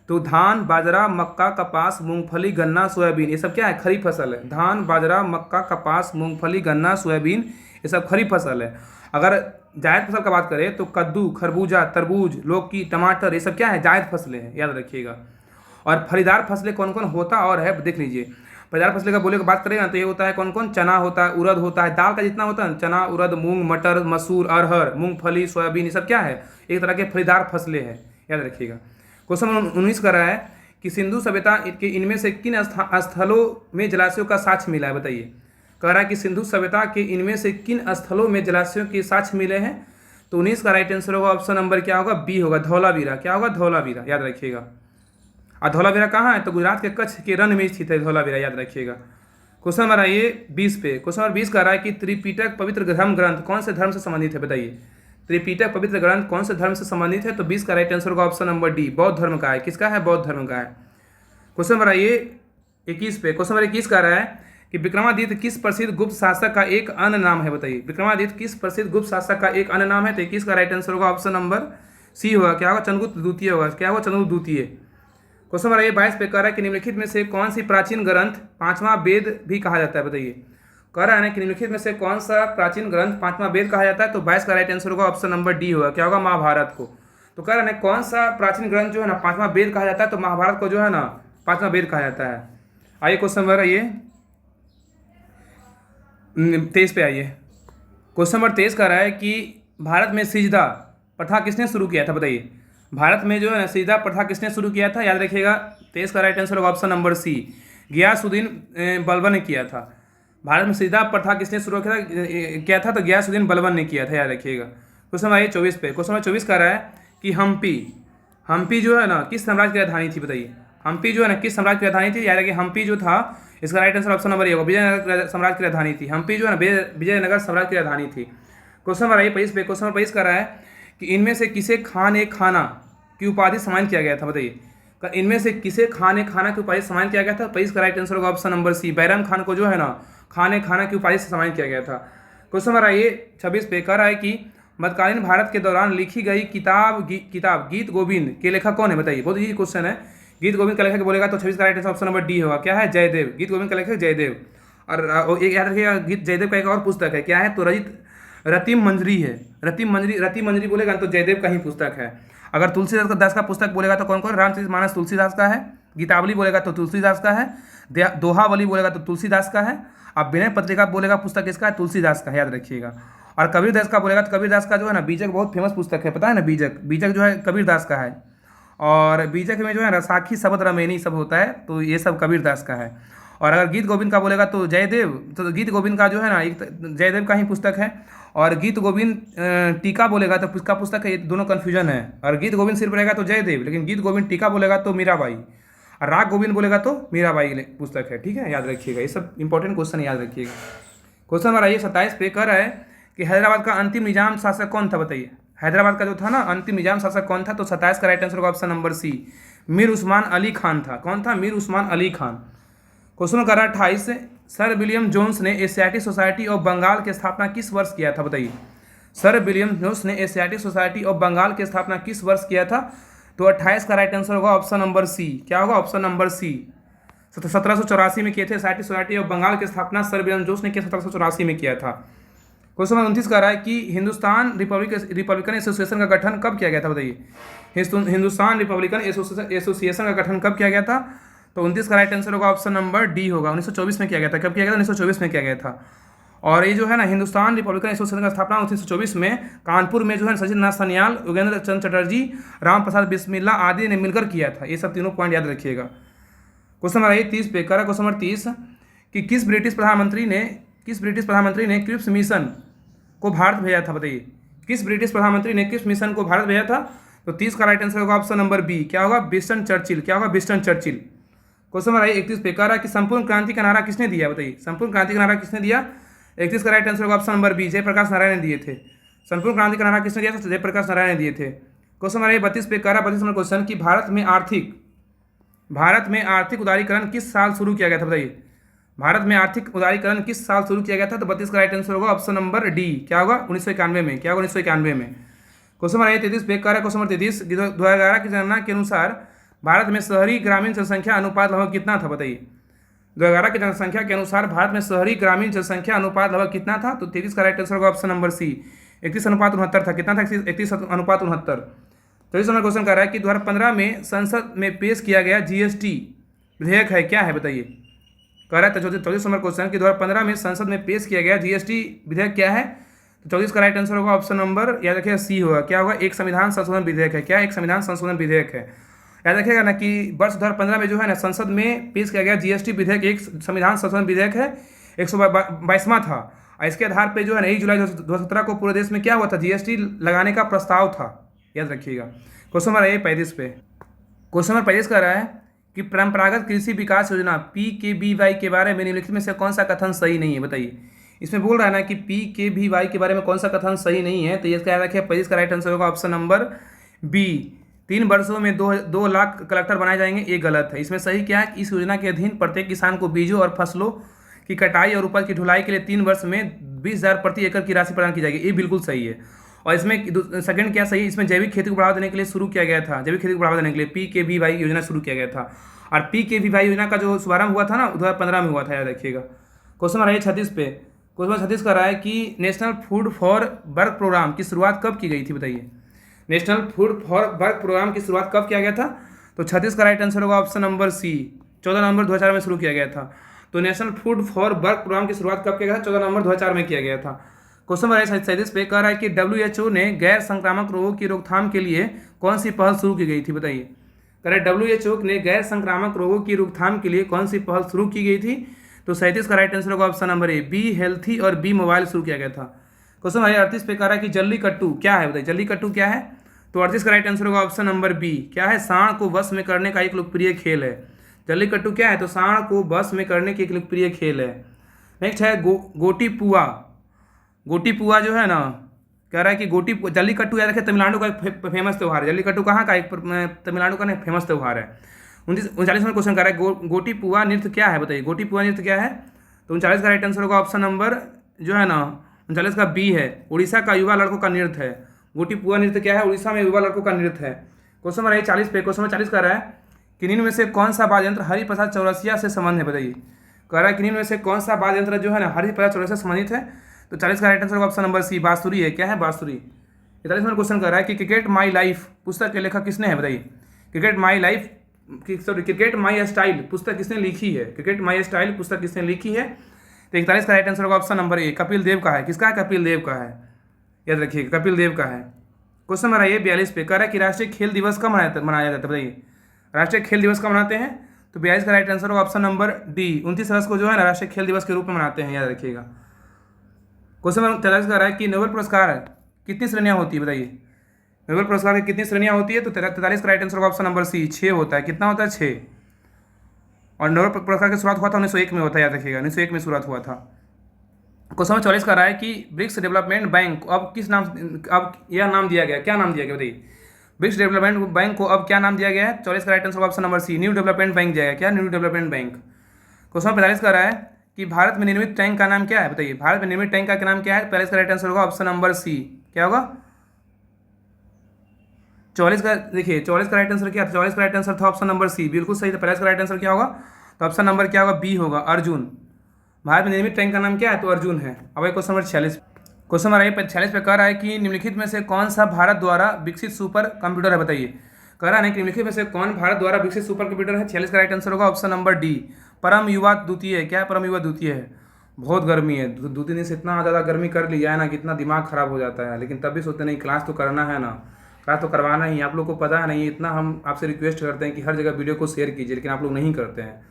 तो धान, बाजरा, मक्का, कपास, मूंगफली, गन्ना, सोयाबीन, ये सब क्या है, खरीफ फसल है। धान, बाजरा, मक्का, कपास, मूंगफली, गन्ना, सोयाबीन, ये सब खरीफ फसल है। अगर जायद फसल का बात करें तो कद्दू, खरबूजा, तरबूज, लौकी, टमाटर, ये सब क्या है, जायद फसलें हैं, याद रखिएगा। और फलीदार फसलें कौन कौन होता और है, देख लीजिए। फलीदार फसलें का बोले की बात करेगा तो ये होता है कौन कौन, चना होता है, उड़द होता है, दाल का जितना होता है चना, उड़द, मूंग, मटर, मसूर, अरहर, मूंगफली, सोयाबीन, ये सब क्या है, एक तरह के फलीदार फसलें हैं, याद रखिएगा। क्वेश्चन 19 कर रहा है कि सिंधु सभ्यता के इनमें से किन स्थलों में जलाशयों का साक्ष्य मिला है, बताइए। कह रहा है कि सिंधु सभ्यता के इनमें से किन स्थलों में जलाशयों के साक्ष्य मिले हैं, तो 19 का राइट आंसर होगा ऑप्शन नंबर क्या होगा, बी होगा, धौलावीरा। क्या होगा, धौलावीरा, याद रखिएगा। और धौलावीरा कहाँ है, तो गुजरात के कच्छ के रण में स्थित है धौलावीरा, याद रखिएगा। क्वेश्चन नंबर आइए 20 पे। क्वेश्चन नंबर 20 कह रहा है कि त्रिपिटक पवित्र धर्म ग्रंथ कौन से धर्म से संबंधित है, बताइए। त्रिपिटक पवित्र ग्रंथ कौन से धर्म से संबंधित है, तो 20 का राइट आंसर होगा ऑप्शन नंबर डी, बौद्ध धर्म का है। किसका है, बौद्ध धर्म का है। क्वेश्चन नंबर आइए 21 पे। क्वेश्चन नंबर 21 कह रहा है कि विक्रमादित्य किस प्रसिद्ध गुप्त शासक का एक अन्य नाम है, बताइए। विक्रमादित्य किस प्रसिद्ध गुप्त शासक का एक अन्य नाम है, तो 21 का राइट आंसर होगा ऑप्शन नंबर सी होगा, क्या होगा, चंद्रगुप्त द्वितीय होगा। क्या होगा, चंद्रगुप्त द्वितीय। क्वेश्चन नंबर 22 पे कह रहा है कि निम्नलिखित में से कौन सी प्राचीन ग्रंथ पांचवा वेद भी कहा जाता है, बताइए। कह रहा है ना कि निम्नलिखित में से कौन सा प्राचीन ग्रंथ पांचवा वेद कहा जाता है, तो 22 का राइट आंसर होगा ऑप्शन नंबर डी होगा, क्या होगा, महाभारत को। तो कह रहा है ना कौन सा प्राचीन ग्रंथ जो है ना पांचवा वेद कहा जाता है, तो महाभारत को जो है ना पांचवा वेद कहा जाता है। आइए क्वेश्चन नंबर आइए 23 पे आइए। क्वेश्चन नंबर 23 कह रहा है कि भारत में सिजदा प्रथा किसने शुरू किया था, बताइए। भारत में जो है ना सिजदा प्रथा किसने शुरू किया था, याद रखिएगा। 23 का राइट आंसर होगा option number C, Ghiyasuddin Balban ने किया था। भारत में सिजदा प्रथा किसने शुरू किया था, तो गियासुद्दीन बलबन ने किया था, याद रखिएगा। क्वेश्चन नंबर आइए 24 पे। क्वेश्चन नंबर 24 कह रहा है कि हम्पी जो है ना किस साम्राज्य की राजधानी थी, बताइए। हम्पी जो है ना किस साम्राज्य की राजधानी थी? याद रखिए हम्पी जो था, इसका right answer option number A होगा, विजयनगर साम्राज्य की राजधानी थी। हम्पी जो है ना विजयनगर साम्राज्य की राजधानी थी। क्वेश्चन नंबर 22 पे क्वेश्चन नंबर 22 कर रहा है कि इनमें से किसे खान ए खाना की उपाधि सम्मानित किया गया था? बताइए, इनमें से किसे खान ए खाना की उपाधि सम्मानित किया गया था? 22 का राइट आंसर होगा option number C, Bairam Khan को जो है ना खान ए खाना की उपाधि से सम्मानित किया गया था। क्वेश्चन नंबर 26 पे कह रहा है कि मध्यकालीन भारत के दौरान लिखी गई किताब गीत गोविंद के लेखक कौन है? बताइए, बहुत इजी क्वेश्चन है। गीत गोविंद का लेखक बोलेगा तो 26 का right answer option number D होगा, क्या है? जयदेव। गीत गोविंद का लेखक जयदेव। और एक याद रखिएगा, गीत जयदेव का एक और पुस्तक है, क्या है? तो रतिम मंजरी है। रतिम मंजरी बोलेगा तो जयदेव का ही पुस्तक है। अगर तुलसीदास का पुस्तक बोलेगा तो कौन कौन? रामचरितमानस तुलसीदास का है। गीतावली बोलेगा तो तुलसीदास का है। दोहावली बोलेगा तो तुलसीदास का है। अब विनय पत्रिका बोलेगा पुस्तक किसका है? तुलसीदास का, याद रखिएगा। और कबीरदास का बोलेगा तो कबीरदास का जो है ना बीजक बहुत फेमस पुस्तक है, पता है ना? बीजक जो है कबीरदास का है। और बीजक में जो है रसाखी शब्द रमेनी सब होता है, तो ये सब कबीरदास का है। और अगर गीत गोविंद का बोलेगा तो जयदेव, तो गीत गोविंद का जो है ना एक जयदेव का ही पुस्तक है। और गीत गोविंद टीका बोलेगा तो किसका पुस्तक है? ये दोनों कन्फ्यूजन है। और गीत गोविंद सिर्फ रहेगा तो जयदेव, लेकिन गीत गोविंद टीका बोलेगा तो मीराबाई, और राग गोविंद बोलेगा तो मीराबाई पुस्तक है। ठीक है, याद रखिएगा, ये सब इंपॉर्टेंट क्वेश्चन याद रखिएगा। क्वेश्चन नंबर 27 पे कह रहा है कि हैदराबाद का अंतिम निजाम शासक कौन था? बताइए, हैदराबाद का जो था ना अंतिम निजाम शासक कौन था? तो 27 का राइट आंसर होगा option number C, Mir Usman Ali Khan था। कौन था? मीर उस्मान अली खान। क्वेश्चन कर रहा है 28, सर विलियम जोन्स ने एशियाटिक सोसाइटी ऑफ बंगाल की स्थापना किस वर्ष किया था? बताइए, सर विलियम जोन्स ने एशियाटिक सोसाइटी ऑफ बंगाल की स्थापना किस वर्ष किया था? तो 28 का राइट आंसर होगा ऑप्शन नंबर सी, क्या होगा? ऑप्शन नंबर सी, 1784 में किए थे। एशियाटिक सोसाइटी ऑफ बंगाल की स्थापना सर विलियम जोन्स ने 1784 में किया था। क्वेश्चन नंबर 29 कह रहा है कि हिंदुस्तान रिपब्लिकन एसोसिएशन का गठन कब किया गया था? बताइए, हिंदुस्तान रिपब्लिकन एसोसिएशन का गठन कब किया गया था? तो 29 का राइट आंसर होगा ऑप्शन नंबर डी होगा, 1924 में किया गया था। कब किया गया था? 1924 में किया गया था। और ये जो है ना हिंदुस्तान रिपब्लिकन एसोसिएशन का स्थापना 1924 में कानपुर में जो है सचिन नाथ सन्याल, योगेंद्र चंद्र चटर्जी, राम प्रसाद बिस्मिल्ला आदि ने मिलकर किया था। ये सब तीनों पॉइंट याद रखिएगा। क्वेश्चन नंबर 30 पे करा, क्वेश्चन नंबर 30 कि किस ब्रिटिश प्रधानमंत्री ने क्रिप्स मिशन को भारत भेजा था? बताइए, किस ब्रिटिश प्रधानमंत्री ने क्रिप्स मिशन को भारत भेजा था? तो 30 का राइट आंसर होगा ऑप्शन नंबर बी, क्या होगा? Winston Churchill. क्या होगा? Winston Churchill. क्वेश्चन नंबर 31 पे कह रहा है कि संपूर्ण क्रांति का नारा किसने दिया? बताइए, संपूर्ण क्रांति का नारा किसने दिया? 31 का राइट आंसर होगा option number B, Jayaprakash Narayan ने दिए थे। संपूर्ण क्रांति का नारा किसने दिया था? जयप्रकाश नारायण ने दिए थे। क्वेश्चन नंबर 32 पे कह रहा है 32 नंबर क्वेश्चन कि भारत में आर्थिक उदारीकरण किस साल शुरू किया गया था? बताइए, भारत में आर्थिक उदारीकरण किस साल शुरू किया गया था? तो 32 का राइट आंसर होगा ऑप्शन नंबर डी, क्या होगा? 1991 में। क्या होगा? 1991 में। क्वेश्चन नंबर 33 पे कह रहा है क्वेश्चन नंबर 33 2011 की जनगणना के अनुसार भारत में शहरी ग्रामीण जनसंख्या अनुपात लगभग कितना था? बताइए, 2011 की जनसंख्या के अनुसार भारत में शहरी ग्रामीण जनसंख्या अनुपात लगभग कितना था? तो 33 का राइट आंसर होगा ऑप्शन नंबर सी, 31:69 था। कितना था? 31:69। 24 नंबर क्वेश्चन कर रहा है कि 2015 में संसद में पेश किया गया जीएसटी विधेयक है, क्या है? बताइए, कह रहा है 24 नंबर क्वेश्चन कि 2015 में संसद में पेश किया गया जीएसटी विधेयक क्या है? तो 24 का राइट आंसर होगा ऑप्शन नंबर, याद रखिएगा, सी होगा। क्या होगा? एक संविधान संशोधन विधेयक है। क्या? एक संविधान संशोधन विधेयक है। याद रखिएगा ना कि वर्ष 2015 में जो है ना संसद में पेश किया गया जीएसटी विधेयक एक संविधान संशोधन विधेयक है, 122वां था। और इसके आधार पर जो है ना 1 जुलाई 2017 को पूरे देश में क्या हुआ था? जीएसटी लगाने का प्रस्ताव था, याद रखिएगा। क्वेश्चन नंबर 35 पे क्वेश्चन नंबर 35 कर रहा है कि परंपरागत कृषि विकास योजना PKVY के बारे में निम्नलिखित में से कौन सा कथन सही नहीं है? बताइए, इसमें बोल रहा है ना कि PKVY के बारे में कौन सा कथन सही नहीं है? तो ये क्या रखिए, 35 का राइट आंसर होगा ऑप्शन नंबर बी, 3 वर्षों में 2 लाख कलेक्टर बनाए जाएंगे। ये गलत है। इसमें सही क्या है कि इस योजना के अधीन प्रत्येक किसान को बीजों और फसलों की कटाई और उपज की ढुलाई के लिए 3 वर्ष में 20,000 प्रति एकड़ की राशि प्रदान की जाएगी। ये बिल्कुल सही है। और इसमें सेकंड क्या सही है? इसमें जैविक खेती को बढ़ावा देने के लिए शुरू किया गया था, जैविक खेती को बढ़ावा देने के लिए PKVY योजना शुरू किया गया था। और PKVY योजना का जो शुभारंभ हुआ था ना 2015 में हुआ था, याद रखिएगा। क्वेश्चन नंबर 36 पे क्वेश्चन 36 कर रहा है कि national food for work programme की शुरुआत कब की गई थी? बताइए, national food for work programme की शुरुआत कब किया गया था? तो 36 का राइट आंसर होगा ऑप्शन नंबर सी, 14 नवंबर 2004 में शुरू किया गया था। तो national food for work programme की शुरुआत कब किया गया था? 14 नवंबर 2004 में किया गया था। क्वेश्चन नंबर 37 पे कह रहा है कि WHO ने गैर संक्रामक रोगों की रोकथाम के लिए कौन सी पहल शुरू की गई थी? बताइए, कह रहा है WHO ने गैर संक्रामक रोगों की रोकथाम के लिए कौन सी पहल शुरू की गई थी? तो 37 का राइट आंसर होगा option number A, be healthy और बी मोबाइल शुरू किया गया था। क्वेश्चन नंबर 38 पे कह रहा है कि जल्लीकट्टू क्या है? बताइए, जल्लीकट्टू क्या है? तो 38 का राइट आंसर होगा ऑप्शन नंबर बी। क्या है? सांड को वश में करने का एक लोकप्रिय खेल है। जल्लीकट्टू क्या है? तो सांड को वश में करने की एक लोकप्रिय खेल है। नेक्स्ट है गोटी पुआ। गोटी पुआ जो है ना, कह रहा है कि जल्लीकट्टू याद रखे तमिलनाडु का एक फेमस त्यौहार है। जल्लीकट्टू कहाँ का? एक तमिलनाडु का फेमस त्यौहार है। 39 में क्वेश्चन कर रहा है गोटी पुआ नृत्य क्या है, बताइए गोटी पुआ नृत्य क्या है। तो 39 का राइट आंसर होगा ऑप्शन नंबर जो है ना 39 का बी है, उड़ीसा का युवा लड़कों का नृत्य है। गोटी पुआ नृत्य क्या है? उड़ीसा में युवा लड़कों का नृत्य है। क्वेश्चन नंबर 40 पे, क्वेश्चन नंबर 40 कर रहा है कि निम्न में से कौन सा वाद्य यंत्र हरिप्रसाद चौरसिया से संबंध है, बताइए। कह रहा है कि निम्न में से कौन सा वाद्य यंत्र जो है ना हरिप्रसाद चौरसिया से संबंधित है। तो 40 का राइट आंसर होगा ऑप्शन नंबर सी, बांसुरी है। क्या है? बांसुरी। 41 में क्वेश्चन कर रहा है कि क्रिकेट माई लाइफ पुस्तक के लेखक किसने है, बताइए। क्रिकेट माई स्टाइल पुस्तक किसने लिखी है? क्रिकेट माई स्टाइल पुस्तक किसने लिखी है? तो 41 का राइट आंसर होगा ऑप्शन नंबर ए, कपिल देव का है। किसका है? कपिल देव का है, याद रखिएगा, कपिल देव का है। क्वेश्चन नंबर आइए 42 पे, कह रहा है कि राष्ट्रीय खेल दिवस कब मनाया जाता है, बताइए। राष्ट्रीय खेल दिवस कब मनाते हैं? तो 42 का राइट आंसर होगा ऑप्शन नंबर डी, 29 अगस्त को जो है ना राष्ट्रीय खेल दिवस के रूप में मनाते हैं, याद रखिएगा। क्वेश्चन नंबर 43 कह रहा है कि नोबेल पुरस्कार कितनी श्रेणियाँ होती है, बताइए। नोबेल पुरस्कार की कितनी श्रेणियाँ होती है? तो 43 का राइट आंसर होगा ऑप्शन नंबर सी, 6 होता है। कितना होता है? 6। और नोबेल पुरस्कार की शुरुआत हुआ था 1901 में, होता है, याद रखिएगा, 1901 में शुरुआत हुआ था। क्वेश्चन नंबर 44 का रहा है कि ब्रिक्स डेवलपमेंट बैंक अब किस नाम, अब यह नाम दिया गया, क्या नाम दिया गया, बताइए। ब्रिक्स डेवलपमेंट बैंक को अब क्या नाम दिया गया है? 44 का right answer option number C, new development bank जाएगा। क्या? New development bank. क्वेश्चन 45 का रहा है कि भारत में निर्मित टैंक का नाम क्या है, बताइए। भारत में निर्मित टैंक का नाम क्या है? 45 का राइट आंसर होगा ऑप्शन नंबर सी, क्या होगा? 44 का, देखिए 44 का राइट आंसर क्या था? 44 का राइट आंसर था ऑप्शन नंबर सी, बिल्कुल सही था। 45 का राइट आंसर क्या होगा? तो ऑप्शन नंबर क्या होगा? बी होगा, अर्जुन। भारत में निर्मित टैंक का नाम क्या है? तो अर्जुन है। अब क्वेश्चन नंबर 46, क्वेश्चन नंबर 46 पे कह रहा है कि निम्नलिखित में से कौन सा भारत द्वारा विकसित सुपर कंप्यूटर है, बताइए। कह रहा है कि निम्नलिखित में से कौन भारत द्वारा विकसित सुपर कंप्यूटर है? 46 का राइट आंसर होगा ऑप्शन नंबर डी, परम युवा द्वितीय। क्या है? परम युवा द्वितीय है। बहुत गर्मी है, 2-3 दिन से इतना ज़्यादा गर्मी कर लिया है ना, कितना दिमाग खराब हो जाता है, लेकिन तब भी सोचते नहीं क्लास तो करना है ना, क्लास तो करवाना ही। आप लोग को पता है नहीं, इतना हम आपसे रिक्वेस्ट करते हैं कि हर जगह वीडियो को शेयर कीजिए, लेकिन आप लोग नहीं करते हैं।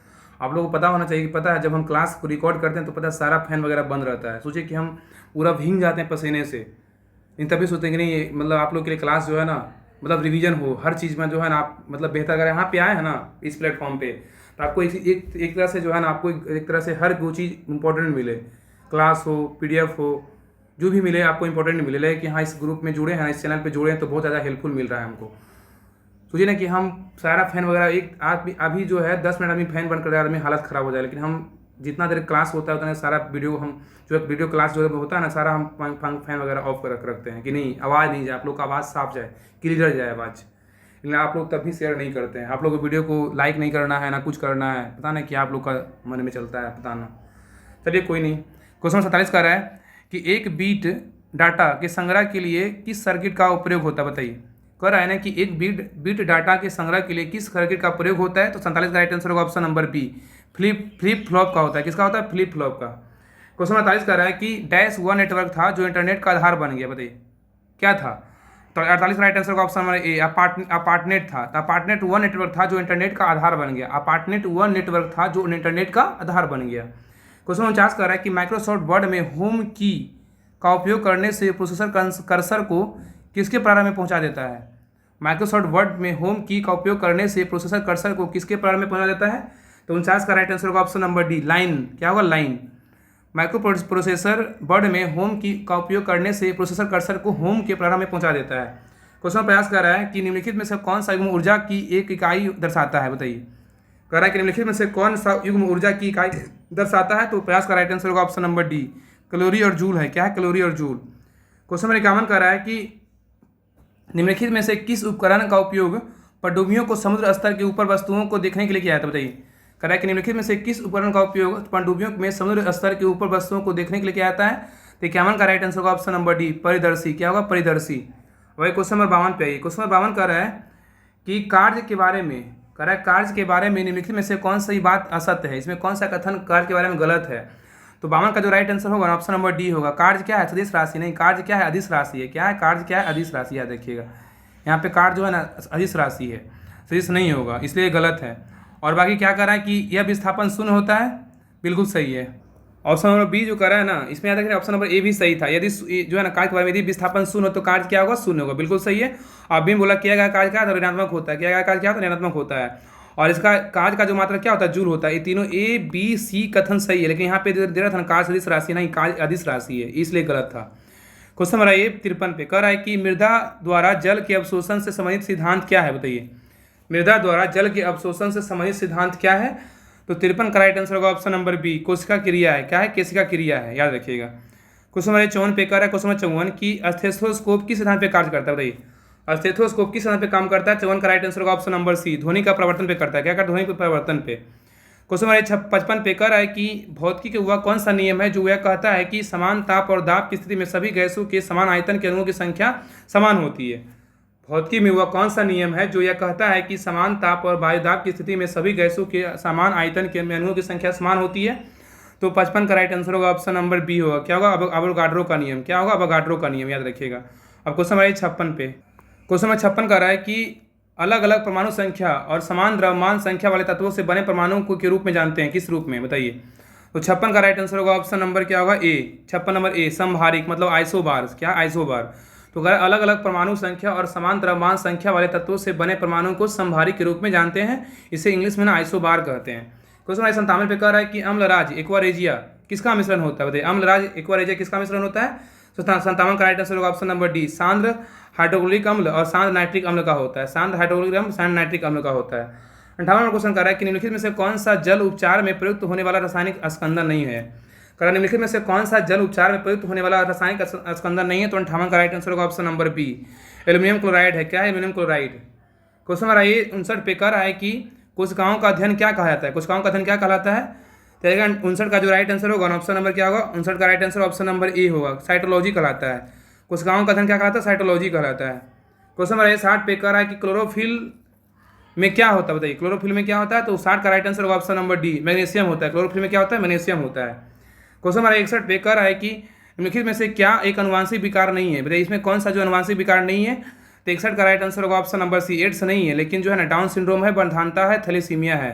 आप लोगों को पता होना चाहिए कि पता है जब हम क्लास को रिकॉर्ड करते हैं तो पता है सारा फैन वगैरह बंद रहता है। सोचिए कि हम पूरा भीग जाते हैं पसीने से, इन तभी सोचते हैं कि नहीं मतलब आप लोग के लिए क्लास जो है ना मतलब रिवीजन हो, हर चीज़ में जो है ना आप मतलब बेहतर करें। यहाँ पे आए हैं ना इस प्लेटफॉर्म पे, तो आपको एक तरह से जो है ना आपको एक तरह से हर वो चीज़ इंपॉर्टेंट मिले, क्लास हो, PDF हो, जो भी मिले आपको इंपॉर्टेंट मिले। लगे कि हाँ इस ग्रुप में जुड़े हैं, इस चैनल पे जुड़े हैं, तो बहुत ज़्यादा हेल्पफुल मिल रहा है हमको। सोचिए ना कि हम सारा फैन वगैरह एक अभी जो है 10 मिनट आदमी फैन बंद कर दे, आदमी हालत ख़राब हो जाए, लेकिन हम जितना देर क्लास होता है उतना सारा वीडियो हम जो वीडियो क्लास जो होता है ना सारा हम फैन वगैरह ऑफ कर रखते हैं कि नहीं आवाज़ नहीं जाए, आप लोग का आवाज़ साफ जाए, क्लियर जाए आवाज़। लेकिन आप लोग तब भी शेयर नहीं करते हैं, आप लोग वीडियो को लाइक नहीं करना है ना कुछ करना है, पता नहीं क्या आप लोग का मन में चलता है, पता ना। चलिए कोई नहीं। क्वेश्चन 47 का रहा है कि एक बीट डाटा के संग्रह के लिए किस सर्किट का उपयोग होता है, बताइए। कह रहा है ना कि एक बीट डाटा के संग्रह के लिए किस सर्किट का प्रयोग होता है। तो 47 का राइट आंसर होगा option number B, flip flop का होता है। किसका होता है? फ्लिप फ्लॉप का। क्वेश्चन 48 कह रहा है कि डैश वह नेटवर्क था जो इंटरनेट का आधार बन गया, बताइए क्या था। तो 48 का राइट आंसर का ऑप्शन नंबर ए, अपार्टनेट था। अपार्टनेट वह नेटवर्क था जो इंटरनेट का आधार बन गया। अपार्टनेट वह नेटवर्क था जो इंटरनेट का आधार बन गया। क्वेश्चन 49 कह रहा है कि माइक्रोसॉफ्ट वर्ड में होम की का उपयोग करने से प्रोसेसर कर्सर को किसके प्रारंभ में पहुंचा देता है। माइक्रोसॉफ्ट वर्ड में होम की का उपयोग करने से प्रोसेसर कर्सर को किसके प्रारंभ में पहुंचा देता है। तो 49 का राइट आंसर होगा ऑप्शन नंबर डी, लाइन। क्या होगा? लाइन। माइक्रो प्रोसेसर वर्ड में होम की का उपयोग करने से प्रोसेसर कर्सर को होम के प्रारंभ में पहुंचा देता है। क्वेश्चन प्रयास कर रहा है कि निम्नलिखित में से कौन सा युग्म ऊर्जा की एक इकाई दर्शाता है, बताइए। कह रहा है कि निम्नलिखित में से कौन सा युग्म ऊर्जा की इकाई दर्शाता है। तो प्रयास का राइट आंसर होगा ऑप्शन नंबर डी, कैलोरी और जूल है। क्या है? कैलोरी और जूल। क्वेश्चन नंबर 51 कह रहा है कि निम्नलिखित में से किस उपकरण का उपयोग पनडुब्बियों को समुद्र स्तर के ऊपर वस्तुओं को देखने के लिए किया जाता है, बताइए। कह रहा है कि निम्नलिखित में से किस उपकरण का उपयोग पनडुब्बियों में समुद्र स्तर के ऊपर वस्तुओं को देखने के लिए किया जाता है। तो 51 का राइट आंसर होगा ऑप्शन नंबर डी, परिदर्शी। क्या होगा? परिदर्शी। वही क्वेश्चन नंबर 52 पे आइए। क्वेश्चन नंबर 52 कह रहा है कि कार्य के बारे में, कह रहा है कार्य के बारे में निम्नलिखित में से कौन सी बात असत्य है, इसमें कौन सा कथन कार्य के बारे में गलत है। तो 52 का जो राइट आंसर होगा ऑप्शन नंबर डी होगा, कार्य क्या है? सदिश राशि नहीं, कार्य क्या है? अदिश राशि है। क्या है? कार्य क्या है? अदिश राशि। याद रखिएगा यहाँ पे कार्य जो है ना अदिश राशि है, सदिश नहीं होगा, इसलिए गलत है। और बाकी क्या कर रहा है कि यह विस्थापन शून्य होता है, बिल्कुल सही है। ऑप्शन नंबर बी जो करा है ना, इसमें याद रखिए ऑप्शन नंबर ए भी सही था। यदि जो है ना कार्य के बारे में यदि विस्थापन शून्य हो तो कार्य क्या होगा, शून्य होगा, बिल्कुल सही है। आप भी बोला किया गया कार्य क्या है तो ऋणात्मक होता है, किया गया कार्य क्या होता है ऋणात्मक होता है। और इसका कार्य का जो मात्रा क्या होता है, जूल होता है। ये तीनों ए बी सी कथन सही है, लेकिन यहाँ पे दे रहा था कार्य सदिश राशि, नहीं कार्य अदिश राशि है, इसलिए गलत था। क्वेश्चन नंबर ये 53 पे कह रहा है कि मृदा द्वारा जल के अवशोषण से संबंधित सिद्धांत क्या है, बताइए। मृदा द्वारा जल के अवशोषण से संबंधित सिद्धांत क्या है, तो 53 का राइट आंसर होगा ऑप्शन नंबर बी, कोशिका क्रिया है। क्या है, केशिका क्रिया है, याद रखिएगा। क्वेश्चन नंबर 54 पे कर है, क्वेश्चन नंबर 54 की स्टेथोस्कोप किस सिद्धांत पे कार्य करता है, बताइए। स्टेथोस्कोप किस सिद्धांत पे काम करता है, 54 का राइट आंसर होगा ऑप्शन नंबर सी, ध्वनि का प्रवर्तन पे करता है। क्या करता है, ध्वनि के प्रवर्तन पे। क्वेश्चन नंबर 55 पे कर है कि भौतिकी के हुआ कौन सा नियम है जो यह कहता है कि समान ताप और दाब की स्थिति में सभी गैसों के समान आयतन के अणुओं की संख्या समान होती है। भौतिकी में हुआ कौन सा नियम है जो यह कहता है कि समान ताप और वायुदाब की स्थिति में सभी गैसों के समान आयतन के अणुओं की संख्या समान होती है, तो 55 का राइट आंसर होगा ऑप्शन नंबर बी होगा। क्या होगा, अवोगाड्रो का नियम। क्या होगा, अवोगाड्रो का नियम, याद रखिएगा। अब क्वेश्चन नंबर 56 पे, क्वेश्चन नंबर 56 का रहा है कि अलग अलग परमाणु संख्या और समान द्रव्यमान संख्या वाले तत्वों से बने परमाणु को के रूप में जानते हैं, किस रूप में, बताइए। तो 56 का राइट आंसर होगा ऑप्शन नंबर क्या होगा, ए। 56 नंबर ए, समभारिक मतलब आइसोबार। क्या, आइसोबार। तो अगर अलग अलग परमाणु संख्या और समान द्रव्यमान संख्या वाले तत्वों से बने परमाणु को समभारिक के रूप में जानते हैं, इसे इंग्लिश में ना आइसोबार कहते हैं। क्वेश्चन नंबर 57 पे कह रहा है कि अम्लराज एक्वारेजिया किसका मिश्रण होता है, बताइए। अम्लराज एक्वारेजिया किसका मिश्रण होता है, तो 57 का राइट आंसर होगा ऑप्शन नंबर डी, सांद्र हाइड्रोक्लोरिक अम्ल और सांद्र नाइट्रिक अम्ल का होता है। सांद्र हाइड्रोक्लोरिक अम्ल सांद्र नाइट्रिक अम्ल का होता है। 58वां क्वेश्चन कर रहा है कि निम्नलिखित में से कौन सा जल उपचार में प्रयुक्त होने वाला रासायनिक स्कंदन नहीं है। करा निम्नलिखित में से कौन सा जल उपचार में प्रयुक्त होने वाला रासायनिक स्कंदन नहीं है, तो 58 का राइट आंसर होगा option number B, aluminium chloride है। क्या है, एल्यूमिनियम क्लोराइड। क्वेश्चन नंबर 59 पे कह रहा है कि कोशिकाओं का अध्ययन क्या कहा जाता है, कोशिकाओं का अध्ययन क्या कहलाता है। तो 59 का जो राइट आंसर होगा ऑप्शन नंबर क्या होगा, 59 का right answer option number A होगा, साइटोलॉजी कहलाता है। कोशिकाओं का अध्ययन क्या कहलाता है, साइटोलॉजी कहलाता है। क्वेश्चन नंबर 60 पे कह रहा है कि क्लोरोफिल में क्या होता है, बताइए। क्लोरोफिल में क्या होता है, तो 60 का राइट आंसर होगा ऑप्शन नंबर डी, मैग्नीशियम होता है। क्लोरोफिल में क्या होता है, मैग्नीशियम होता है। क्वेश्चन नंबर 61 पे कह रहा है कि निम्नलिखित में से क्या एक अनुवांशिक विकार नहीं है, बताइए। इसमें कौन सा जो अनुवांशिक विकार नहीं है, तो 61 का राइट आंसर होगा ऑप्शन नंबर सी, एड्स नहीं है, लेकिन जो है ना डाउन सिंड्रोम है, बंधानता है, थैलेसीमिया है।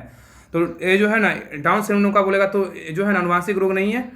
तो ये जो है ना डाउन सिंड्रोम का बोलेगा तो जो है ना अनुवांशिक रोग नहीं है।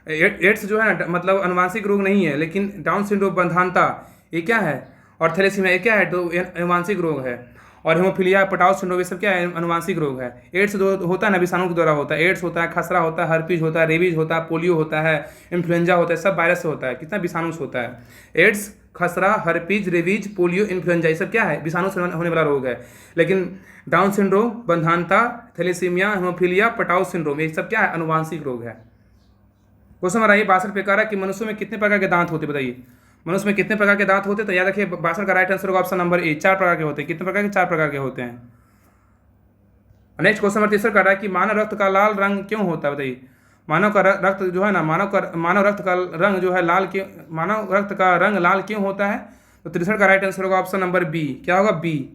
एड्स जो है ना मतलब अनुवांशिक रोग नहीं है, लेकिन डाउन सिंड्रोम बंधानता ये क्या है, और थैलेसीमिया ये क्या है, तो अनुवांशिक रोग है। और हेमोफीलिया पटाउ सिंड्रोम ये सब क्या है, अनुवांशिक रोग है। एड्स होता है ना विषाणु के द्वारा होता है, एड्स होता है, खसरा होता है, हर्पीज होता है, रेबीज होता है, पोलियो होता है, इन्फ्लुएंजा होता है, सब वायरस से होता है। कितना विषाणु से होता है, एड्स, खसरा, हर्पीज, रेबीज, पोलियो, इन्फ्लुएंजा, ये सब क्या है, विषाणु से होने वाला रोग है। लेकिन डाउन सिंड्रोम, बंधानता, थैलेसीमिया, हेमोफीलिया, पटाउ सिंड्रोम ये सब क्या है, अनुवांशिक रोग है। क्वेश्चन नंबर 62 पे कह रहा है कि मनुष्य में कितने प्रकार के दांत होते, बताइए। मनुष्य में कितने प्रकार के दांत होते हैं, तो याद रखिए 62 का राइट आंसर होगा ऑप्शन नंबर ए, 4 प्रकार के होते हैं। कितने प्रकार के, 4 प्रकार के होते हैं। नेक्स्ट क्वेश्चन नंबर 63 कर रहा है कि मानव रक्त का लाल रंग क्यों होता है, बताइए। मानव का रक्त जो है ना, मानव रक्त का रंग जो है लाल क्यों, मानव रक्त का रंग लाल क्यों होता है, तो 63 का राइट आंसर होगा ऑप्शन नंबर बी, क्या होगा, बी,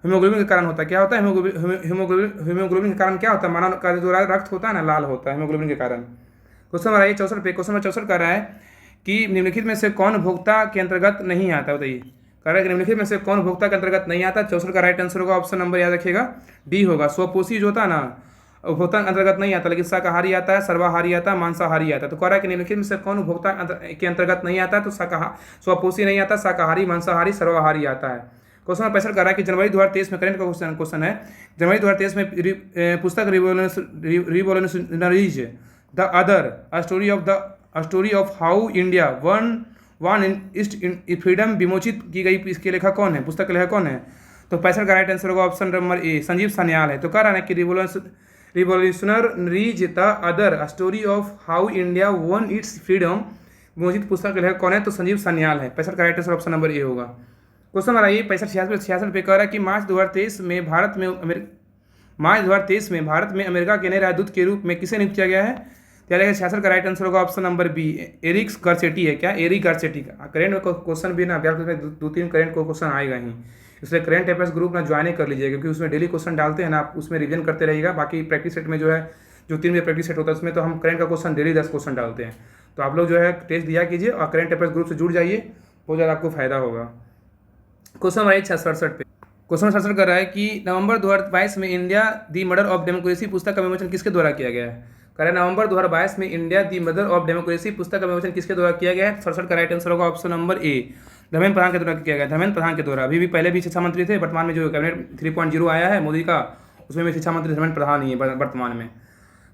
हीमोग्लोबिन के कारण होता है। क्या होता है, हीमोग्लोबिन के कारण क्या होता है, मानव का जो रक्त होता है ना लाल होता है हीमोग्लोबिन के कारण। क्वेश्चन नंबर 64 पे, क्वेश्चन नंबर 64 कर रहा है कि निम्नलिखित में से कौन भोक्ता के अंतर्गत नहीं आता, बताइए। कह रहा है कि निम्नलिखित में से कौन भोक्ता के अंतर्गत नहीं आता, 64 का राइट आंसर होगा ऑप्शन नंबर याद रखिएगा डी होगा, स्वपोषी जो होता है ना उपभोक्ता के अंतर्गत नहीं आता, लेकिन शाकाहारी आता है, सर्वाहारी आता है, मांसाहारी आता है। तो कह रहा है कि निम्नलिखित में से कौन उपभोक्ता के अंतर्गत नहीं आता है, तो स्वपोषी नहीं आता, शाकाहारी, मांसाहारी, सर्वाहारी आता है। क्वेश्चन नंबर 65 कर रहा है कि जनवरी 2023 में करंट का क्वेश्चन है, जनवरी 2023 में पुस्तक revolutionaries the other story of how India won in ईस्ट फ्रीडम विमोचित की गई, इसके लेखक कौन है, पुस्तक के लेखक कौन है, तो 65 का राइट आंसर होगा option number A, Sanjeev Sanyal है। तो कह रहा है कि revolutionaries the other story of how India won its freedom विमोचित पुस्तक के लेखक कौन है, तो संजीव सान्याल है। 65 का right answer option number A होगा। क्वेश्चन नंबर 65 पे कह रहा है कि मार्च 2023 में भारत में अमेरिका के नए राजदूत के रूप में किसे नियुक्त किया गया है, तो 66 का राइट आंसर होगा option number B, Eric Garcetti है। क्या, एरिक गारसेटी का। करंट क्वेश्चन भी ना अभ्यास में 2-3 करंट क्वेश्चन आएगा ही, इसलिए करंट अफेयर्स ग्रुप ना ज्वाइन कर लीजिएगा, क्योंकि उसमें डेली क्वेश्चन डालते हैं ना, आप उसमें रिवीजन करते रहिएगा। बाकी प्रैक्टिस सेट में जो है जो 3 बजे प्रैक्टिस सेट होता है उसमें तो हम करंट का क्वेश्चन डेली 10 क्वेश्चन डालते हैं। तो आप लोग जो है टेस्ट दिया कीजिए और करंट अफेयर्स ग्रुप से जुड़ जाइए, बहुत ज़्यादा आपको फायदा होगा। क्वेश्चन नंबर 67 पे, क्वेश्चन नंबर 67 कर रहा है कि नवंबर 2022 में India the murder of democracy पुस्तक का विमोचन किसके द्वारा किया गया है। कह रहे नवंबर 2022 में India the mother of democracy पुस्तक का विमोचन किसके द्वारा किया गया है? 67 का राइट आंसर होगा ऑप्शन नंबर ए, धर्मेंद्र प्रधान के द्वारा किया गया। धर्मेंद्र प्रधान के द्वारा अभी भी पहले भी शिक्षा मंत्री थे, वर्तमान में जो कैबिनेट 3.0 आया है मोदी का, उसमें भी शिक्षा मंत्री धर्मेंद्र प्रधान ही है वर्तमान में।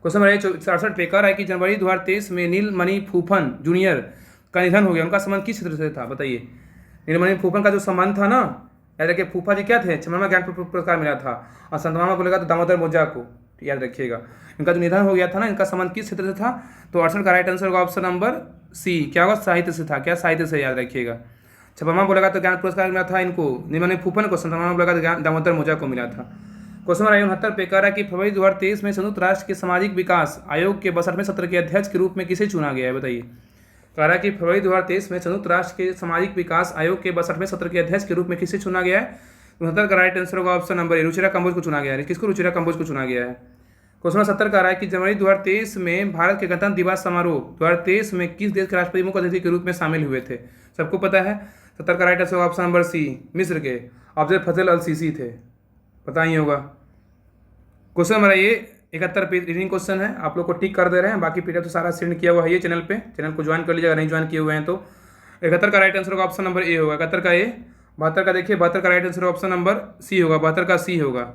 क्वेश्चन नंबर 67 पे कह रहा है कि जनवरी 2023 में नीलमणि फूफन जूनियर का निधन हो गया, उनका संबंध किस क्षेत्र से था? बताइए। नीलमणि फूफन का जो संबंध था ना, याद रखिए, फूफा जी क्या थे? छद्मा ज्ञान पुरस्कार मिला था, और संतमामा बोलेगा तो दामोदर मोजा को, याद रखिएगा। इनका जो निधन हो गया था ना, इनका संबंध किस क्षेत्र से था? तो 68 का राइट आंसर होगा ऑप्शन नंबर सी, क्या होगा? साहित्य से था। क्या? साहित्य से, याद रखिएगा। छद्मा बोलेगा तो ज्ञान पुरस्कार मिला था इनको, नीलमणि फूफन को, संतमामा बोलेगा तो दामोदर मोजा को मिला था। क्वेश्चन नंबर 69 पे कह रहा है कि फरवरी 2023 में संयुक्त राष्ट्र के सामाजिक विकास आयोग के 62वें सत्र के अध्यक्ष के रूप में किसे चुना गया है? बताइए। कह रहा है कि फरवरी 2023 में संयुक्त राष्ट्र के सामाजिक विकास आयोग के 62वें सत्र के अध्यक्ष के रूप में किसे चुना गया है? 69 का राइट आंसर होगा option number A, Ruchira Kamboj को चुना गया है। किसको? रुचिरा कंबोज को चुना गया है। क्वेश्चन नंबर 70 कह रहा है कि जनवरी 2023 में भारत के गणतंत्र दिवस समारोह 2023 में किस देश के राष्ट्रपति मुख्य अतिथि के रूप में शामिल हुए थे? सबको पता है। 70 का राइट आंसर होगा ऑप्शन नंबर सी, मिस्र के अफजल फजल अल सीसी थे, पता ही होगा। क्वेश्चन नंबर ये 71 पे रीडिंग क्वेश्चन है, आप लोग को टिक कर दे रहे हैं, बाकी पीडीएफ तो सारा सेंड किया हुआ है ये चैनल पे, चैनल को ज्वाइन कर लीजिएगा, नहीं ज्वाइन किए हुए हैं तो। 71 का राइट आंसर होगा ऑप्शन नंबर ए होगा, 71 का ए। 72 का देखिए, 72 का right answer option number C होगा, 72 का सी होगा।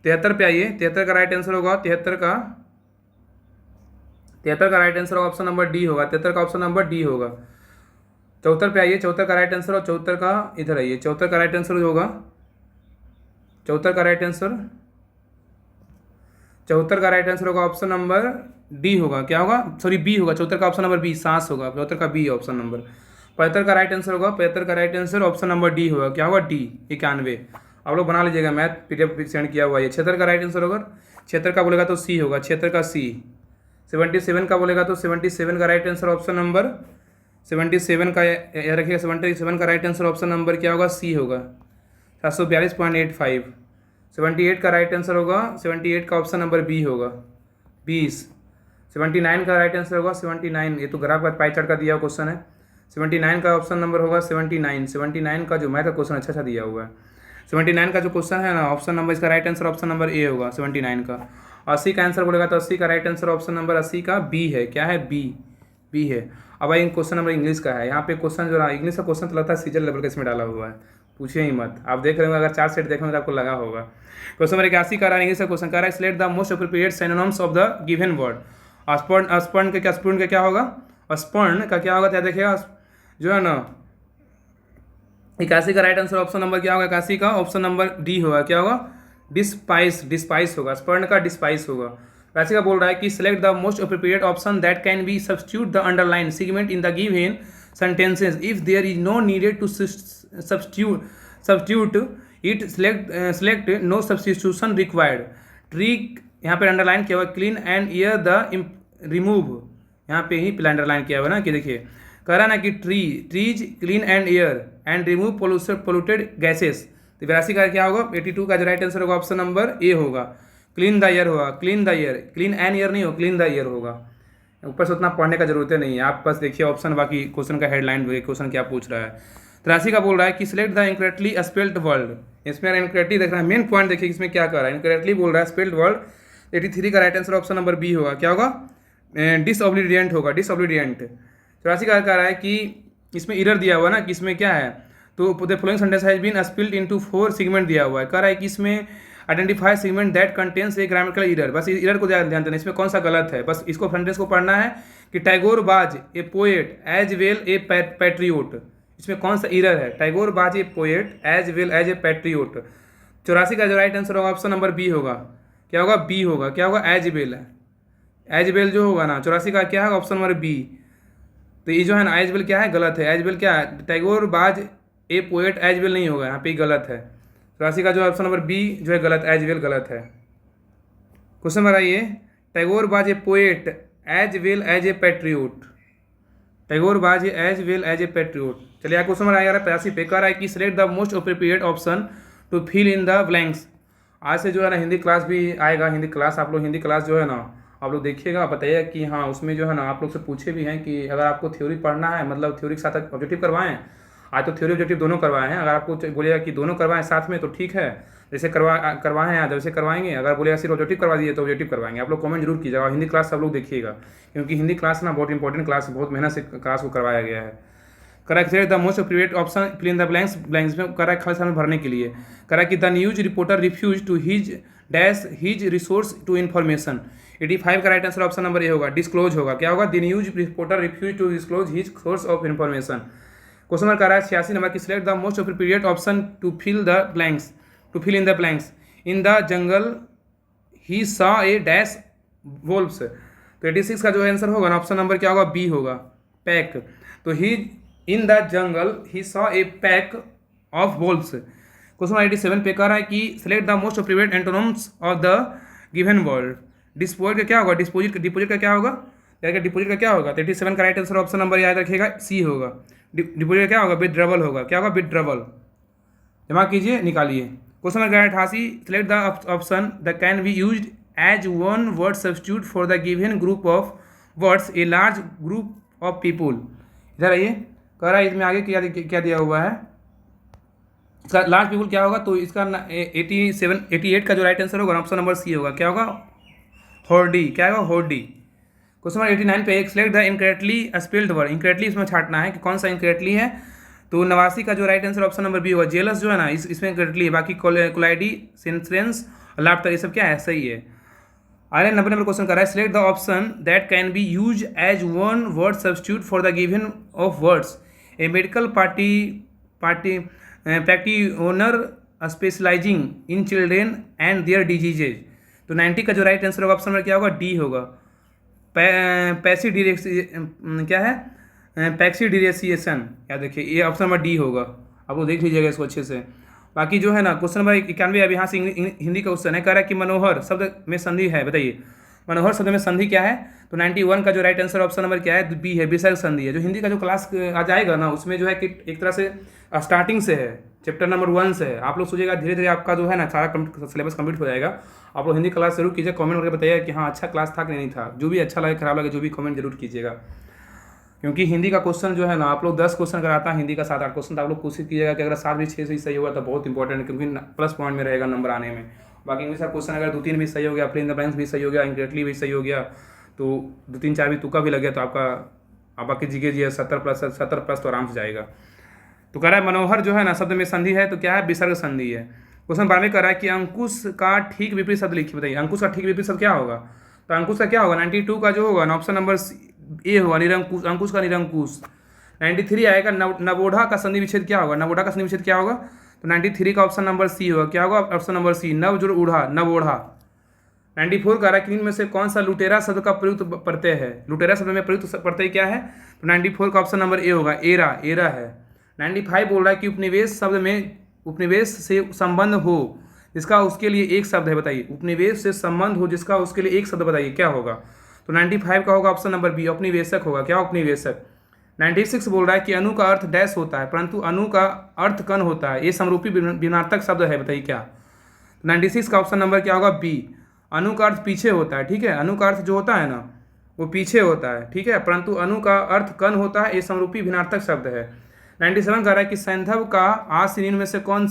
73 पे आइए, 73 का राइट आंसर होगा 73 का राइट आंसर होगा ऑप्शन नंबर डी होगा, 73 का ऑप्शन नंबर डी होगा। 74 पे आइए, 74 का राइट आंसर और 74 का इधर आइए, 74 का राइट आंसर होगा, 74 का राइट आंसर, 74 का राइट आंसर होगा ऑप्शन नंबर डी होगा, क्या होगा? सॉरी बी होगा, 74 का ऑप्शन नंबर बी, सांस होगा, 74 का बी ऑप्शन नंबर। 75 का राइट आंसर होगा, 75 का right answer option number D होगा, क्या होगा? डी, 91। आप लोग बना लीजिएगा, मैथ पीडीएफ सेंड किया हुआ है। 76 का राइट आंसर होगा, 76 का बोलेगा तो सी होगा, 76 का सी। 77 का बोलेगा तो 77 का राइट आंसर ऑप्शन नंबर 77 का याद रखिएगा, 77 का राइट आंसर ऑप्शन नंबर क्या होगा? सी होगा, 742.85। 78 का राइट आंसर होगा, 78 का ऑप्शन नंबर बी होगा, 20। 79 का राइट आंसर होगा 79, ये तो ग्राफ का पाई चार्ट का दिया हुआ क्वेश्चन है। 79 का ऑप्शन नंबर होगा 79, 79 का जो मैथ का क्वेश्चन अच्छा दिया हुआ है। 79 का जो क्वेश्चन है ना, ऑप्शन नंबर इसका right answer option number A होगा 79 का। 80 का आंसर बोलेगा तो 80 का राइट आंसर ऑप्शन नंबर 80 का बी है, क्या है? बी, बी है। अब भाई क्वेश्चन नंबर इंग्लिश का है, यहाँ पे क्वेश्चन जो इंग्लिश का क्वेश्चन तो लगता है सीजन लेवल का इसमें डाला हुआ है, पूछिए ही मत, आप देख रहे हो, अगर 4 सेट देखेंगे तो आपको लगा होगा। क्वेश्चन नंबर 81 का इंग्लिश का क्वेश्चन कह रहा है select the most appropriate synonyms of the given word. Spurn का क्या, स्पून का क्या होगा? स्पर्न का क्या होगा? क्या देखिएगा जो है ना, 81 का राइट आंसर ऑप्शन नंबर क्या होगा? 81 का ऑप्शन नंबर डी होगा, क्या होगा? डिस्पाइस, डिस्पाइस होगा, स्पर्न का डिस्पाइस होगा। 82 का बोल रहा है कि select the most appropriate option that can B substitute the underline segment in the given sentences if there is no needed to substitute it, select no substitution required। Trick यहाँ पे अंडरलाइन किया हुआ, clean and air the remove, यहाँ पे ही अंडरलाइन किया हुआ ना, कि देखिए कह रहा है ना कि trees clean and air and remove polluted gases. तो 82 का क्या होगा? 82 का जो राइट आंसर होगा ऑप्शन नंबर ए होगा, क्लीन द एयर होगा, clean the air, clean and air नहीं हो, क्लीन द एयर होगा। ऊपर से उतना पढ़ने का जरूरत नहीं है, आप बस देखिए ऑप्शन, बाकी क्वेश्चन का हेडलाइन क्वेश्चन क्या पूछ रहा है। 83 का बोल रहा है कि select the incorrectly spelled word. इसमें इनकरेक्टली देख रहा है, मेन पॉइंट देखिए इसमें क्या कर रहा है, इनकरेक्टली बोल रहा है स्पेल्ड वर्ड। 83 का right answer option number B होगा, क्या होगा? डिसऑब्लीडिएंट होगा, डिसऑब्लीडिएंट। 84 का कह रहा है कि इसमें इरर दिया हुआ ना, कि इसमें क्या है, तो the following sentence has been split into 4 segment दिया हुआ है। कह रहा है कि इसमें identify segment that contains a grammatical error, बस इरर को ध्यान देना, इसमें कौन सा गलत है, बस इसको सेंटेंस को पढ़ना है कि Tagore was a poet as well a patriot, इसमें कौन सा इरर है? Tagore was a poet as well as a patriot. 84 का जो राइट आंसर होगा ऑप्शन नंबर बी होगा, क्या होगा? बी होगा, क्या होगा? एज वेल, एज वेल जो होगा ना 84 का क्या है? Option number B. तो ये जो है ना एज वेल क्या है? गलत है। एज वेल क्या है? Tagore was a poet as well नहीं होगा, यहाँ पे गलत है। 84 का जो ऑप्शन नंबर बी जो है गलत, एज वेल गलत है। क्वेश्चन नंबर आइए, Tagore was a poet as well as a patriot, Tagore was as well as a patriot. चलिए क्वेश्चन नंबर आया 85 पे, कह रहा है कि select the most appropriate option to fill in the blanks. आज से जो है ना हिंदी क्लास भी आएगा, हिंदी क्लास आप लोग, हिंदी क्लास जो है ना आप लोग देखिएगा, बताइए कि हाँ उसमें जो है ना आप लोग से पूछे भी हैं कि अगर आपको थ्योरी पढ़ना है, मतलब थ्योरी के साथ ऑब्जेक्टिव करवाएं। आज तो थ्योरी ऑब्जेक्टिव दोनों करवाए हैं, अगर आपको बोलिएगा कि दोनों करवाएं साथ में तो ठीक है, जैसे करवाएं आज वैसे करवाएंगे, अगर बोलेगा सिर्फ ऑब्जेक्टिव करवा दीजिए तो ऑब्जेक्टिव करवाएंगे। आप लोग कमेंट जरूर कीजिएगा और हिंदी क्लास सब लोग देखिएगा, क्योंकि हिंदी क्लास ना बहुत इंपॉर्टेंट क्लास है, बहुत मेहनत से क्लास को करवाया गया है। Correct select the most appropriate option, fill in the blanks, blanks में करेक्ट खाली समय भरने के लिए। करेक्ट कि the news reporter refuse to his dash his resource to information. 85 का right answer option number A होगा, डिस्क्लोज होगा। क्या होगा? The news reporter refuse to disclose his source of information. Question number 86 number की select the most appropriate option to fill the blanks, to fill in the blanks. In the jungle he saw a dash wolves. तो 86 का जो आंसर होगा ना ऑप्शन नंबर क्या होगा? बी होगा, पैक। तो he in the jungle he saw a pack of wolves. Question 87 पे कह रहा है कि select the most appropriate antonyms of the given word. डिस्पोजिट का क्या होगा? डिपोजिट का क्या होगा? डिपोजिट का क्या होगा? 87 का राइट आंसर ऑप्शन नंबर याद रखिएगा, सी होगा। डिपोजिट का क्या होगा? विथड्रॉवल होगा। क्या होगा? विथड्रॉवल। जमा कीजिए, निकालिए। Question number 88 select the option the can be used as one word substitute for the given group of words a large group of people. इधर आइए, कह रहा है इसमें आगे क्या दिया हुआ है, इसका लार्ज पीपुल क्या होगा? तो इसका 88 का जो राइट आंसर होगा ऑप्शन नंबर सी होगा। क्या होगा? होर्डी। क्या होगा? होर्डी। क्वेश्चन नंबर 89 पे एक select the incorrectly spelled word. Incorrectly इसमें छाटना है कि कौन सा इनकरेक्टली है। तो 89 का जो right answer option number B होगा। जेलस जो है ना इसमें इनकरेक्टली है, बाकी कोलाइडी, सेंसेंस, लाफ्टर ये सब क्या है? सही है। आगे 90 नंबर क्वेश्चन कर रहा है select the option that can be use as one word substitute for the given of words a medical practitioner specialising in children and their diseases. तो 90 का जो राइट आंसर होगा ऑप्शन नंबर क्या होगा? डी होगा। क्या है? पैक्सीडिरेसिएशन। या देखिए ये ऑप्शन नंबर डी होगा। आप लोग देख लीजिएगा इसको अच्छे से। बाकी जो है ना क्वेश्चन नंबर 91 अब यहाँ से हिंदी का क्वेश्चन है, कह रहा है कि मनोहर शब्द में संधि है, बताइए मनोहर शब्द में संधि क्या है। तो 91 का जो राइट आंसर ऑप्शन नंबर क्या है? बी है, विसर्ग संधि है। जो हिंदी का जो क्लास आ जाएगा ना उसमें जो है कि एक तरह से स्टार्टिंग से है, चैप्टर नंबर 1 से है। आप लोग सोचिएगा धीरे धीरे आपका जो है ना सारा सिलेबस कंप्लीट हो जाएगा। आप लोग हिंदी क्लास जरूर कीजिए, कमेंट करके बताइएगा कि हाँ अच्छा क्लास था कि नहीं था। जो भी अच्छा लगे खराब लगे जो भी कमेंट जरूर कीजिएगा, क्योंकि हिंदी का क्वेश्चन जो है ना आप लोग 10 क्वेश्चन अगर आता है हिंदी का 7-8 क्वेश्चन, तो आप लोग कोशिश कीजिएगा कि अगर 7 भी 6 से सही होगा तो बहुत इंपॉर्टेंट है, क्योंकि प्लस पॉइंट में रहेगा नंबर आने में। बाकी इंग्लिश का क्वेश्चन अगर 2-3 भी सही हो गया, फिल इन द ब्लैंक्स भी सही हो गया, इनकरेक्टली भी सही हो गया, तो 2-3-4 भी तुक्का भी लग गया तो आपका जीके जी 70+ तो आराम से जाएगा। तो कह रहा है मनोहर जो है ना शब्द में संधि है, तो क्या है? विसर्ग संधि है। क्वेश्चन 12 कर रहा है कि अंकुश का ठीक विपरीत शब्द लिखिए, बताइए अंकुश का ठीक विपरीत शब्द क्या होगा। तो अंकुश का क्या होगा? 92 का जो होगा ना ऑप्शन नंबर ए होगा, निरंकुश। अंकुश का निरंकुश। 93 आएगा नवोढ़ा का संधि विच्छेद क्या होगा? नवोढ़ा का संधि विच्छेद क्या होगा? तो 93 का ऑप्शन नंबर सी होगा। क्या होगा? ऑप्शन नंबर सी, नव जुड़ उढ़ा, नवोढ़ा। 94 का रहा में से कौन सा लुटेरा शब्द का प्रयुक्त प्रत्यय है? लुटेरा शब्द में प्रयुक्त प्रत्यय क्या है? तो 94 का ऑप्शन नंबर ए होगा, एरा, एरा है। 95 बोल रहा है कि उपनिवेश शब्द में उपनिवेश से संबंध हो जिसका उसके लिए एक शब्द है, बताइए उपनिवेश से संबंध हो जिसका उसके लिए एक शब्द, बताइए क्या होगा। तो 95 का होगा ऑप्शन नंबर बी, उपनिवेशक होगा। क्या उपनिवेशक। 96 बोल रहा है कि अनु का अर्थ डैश होता है परंतु अनु का अर्थ कण होता है, ये समरूपी विनार्थक शब्द है, बताइए क्या। 96 का ऑप्शन नंबर क्या होगा? बी, अनु का अर्थ पीछे होता है, ठीक है, अनु का अर्थ जो होता है ना वो पीछे होता है, ठीक है, परंतु अनु का अर्थ कण होता है, ये समरूपी विनार्थक शब्द है। 97 कह रहा है कि सैंधव का आश्रयन में से कौन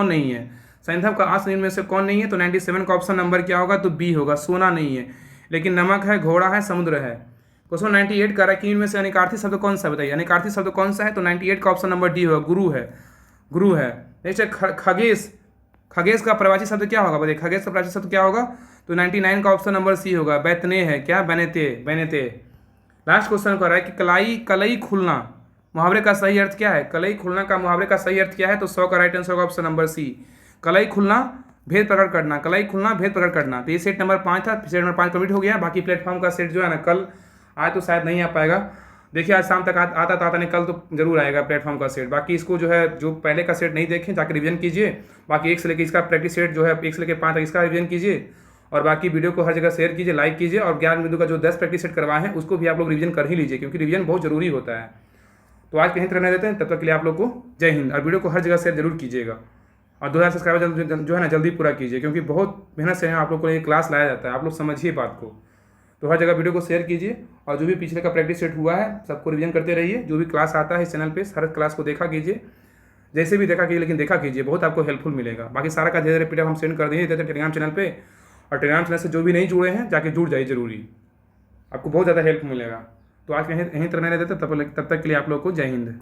नहीं है। सैंधव का आश्रयन में से कौन नहीं है? तो 97 का ऑप्शन नंबर क्या होगा? तो बी होगा, सोना नहीं है, लेकिन नमक है, घोड़ा है, समुद्र है। क्वेश्चन 98 कह रहा है कि इनमें से अनिकार्थी शब्द कौन सा, बताइए अनिकार्थी शब्द कौन सा है। तो 98 का ऑप्शन नंबर डी होगा, गुरु है, गुरु है। नेक्स्ट खगेश, खगेश का प्रवाची शब्द क्या होगा, बताइए खगेश का प्रवाची शब्द क्या होगा। तो 99 का ऑप्शन नंबर सी होगा, बैतने है, क्या, बैनेते, बैनेते। लास्ट क्वेश्चन कर रहा है कि कलई खुलना मुहावरे का सही अर्थ क्या है। कलई खुलना का मुहावरे का सही अर्थ क्या है। तो 100 का राइट आंसर होगा ऑप्शन नंबर सी, कलई खुलना भेद प्रकट करना, कलई खुलना भेद प्रकट करना। तो ये सेट नंबर 5 था, सेट नंबर 5 कंप्लीट हो गया। बाकी प्लेटफॉर्म का सेट जो है ना कल आज तो शायद नहीं आ पाएगा, देखिए आज शाम तक आता नहीं, कल तो जरूर आएगा प्लेटफॉर्म का सेट। बाकी इसको जो है जो पहले का सेट नहीं देखें जाकर रिवीजन कीजिए। बाकी 1 से लेकर इसका प्रैक्टिस सेट जो है 1 से लेकर 5 तक इसका रिवीजन कीजिए। और बाकी वीडियो को हर जगह शेयर कीजिए, लाइक कीजिए। और ज्ञान बिंदु का जो 10 प्रैक्टिस सेट करवाए हैं उसको भी आप लोग रिवीजन कर ही लीजिए, क्योंकि रिवीजन बहुत जरूरी होता है। तो आज कहीं रहने देते हैं, तब तक के लिए आप लोग को जय हिंद। और वीडियो को हर जगह शेयर जरूर कीजिएगा और 2000 सब्सक्राइबर जो है ना जल्दी पूरा कीजिए, क्योंकि बहुत मेहनत से आप लोग को ये क्लास लाया जाता है, आप लोग समझिए बात को। तो हर जगह वीडियो को शेयर कीजिए और जो भी पिछले का प्रैक्टिस सेट हुआ है सबको रिवीजन करते रहिए। जो भी क्लास आता है इस चैनल पे हर क्लास को देखा कीजिए। जैसे भी देखा कीजिए, लेकिन देखा कीजिए, बहुत आपको हेल्पफुल मिलेगा। बाकी सारा का धीरे धीरे पीडीएफ हम सेंड कर देंगे टेलीग्राम चैनल पे, और टेलीग्राम चैनल से जो भी नहीं जुड़े हैं जाके जुड़ जाइए जरूरी, आपको बहुत ज़्यादा हेल्प मिलेगा। तो आज यहीं यहीं तरह नहीं देते, तब तक के लिए आप लोग को जय हिंद।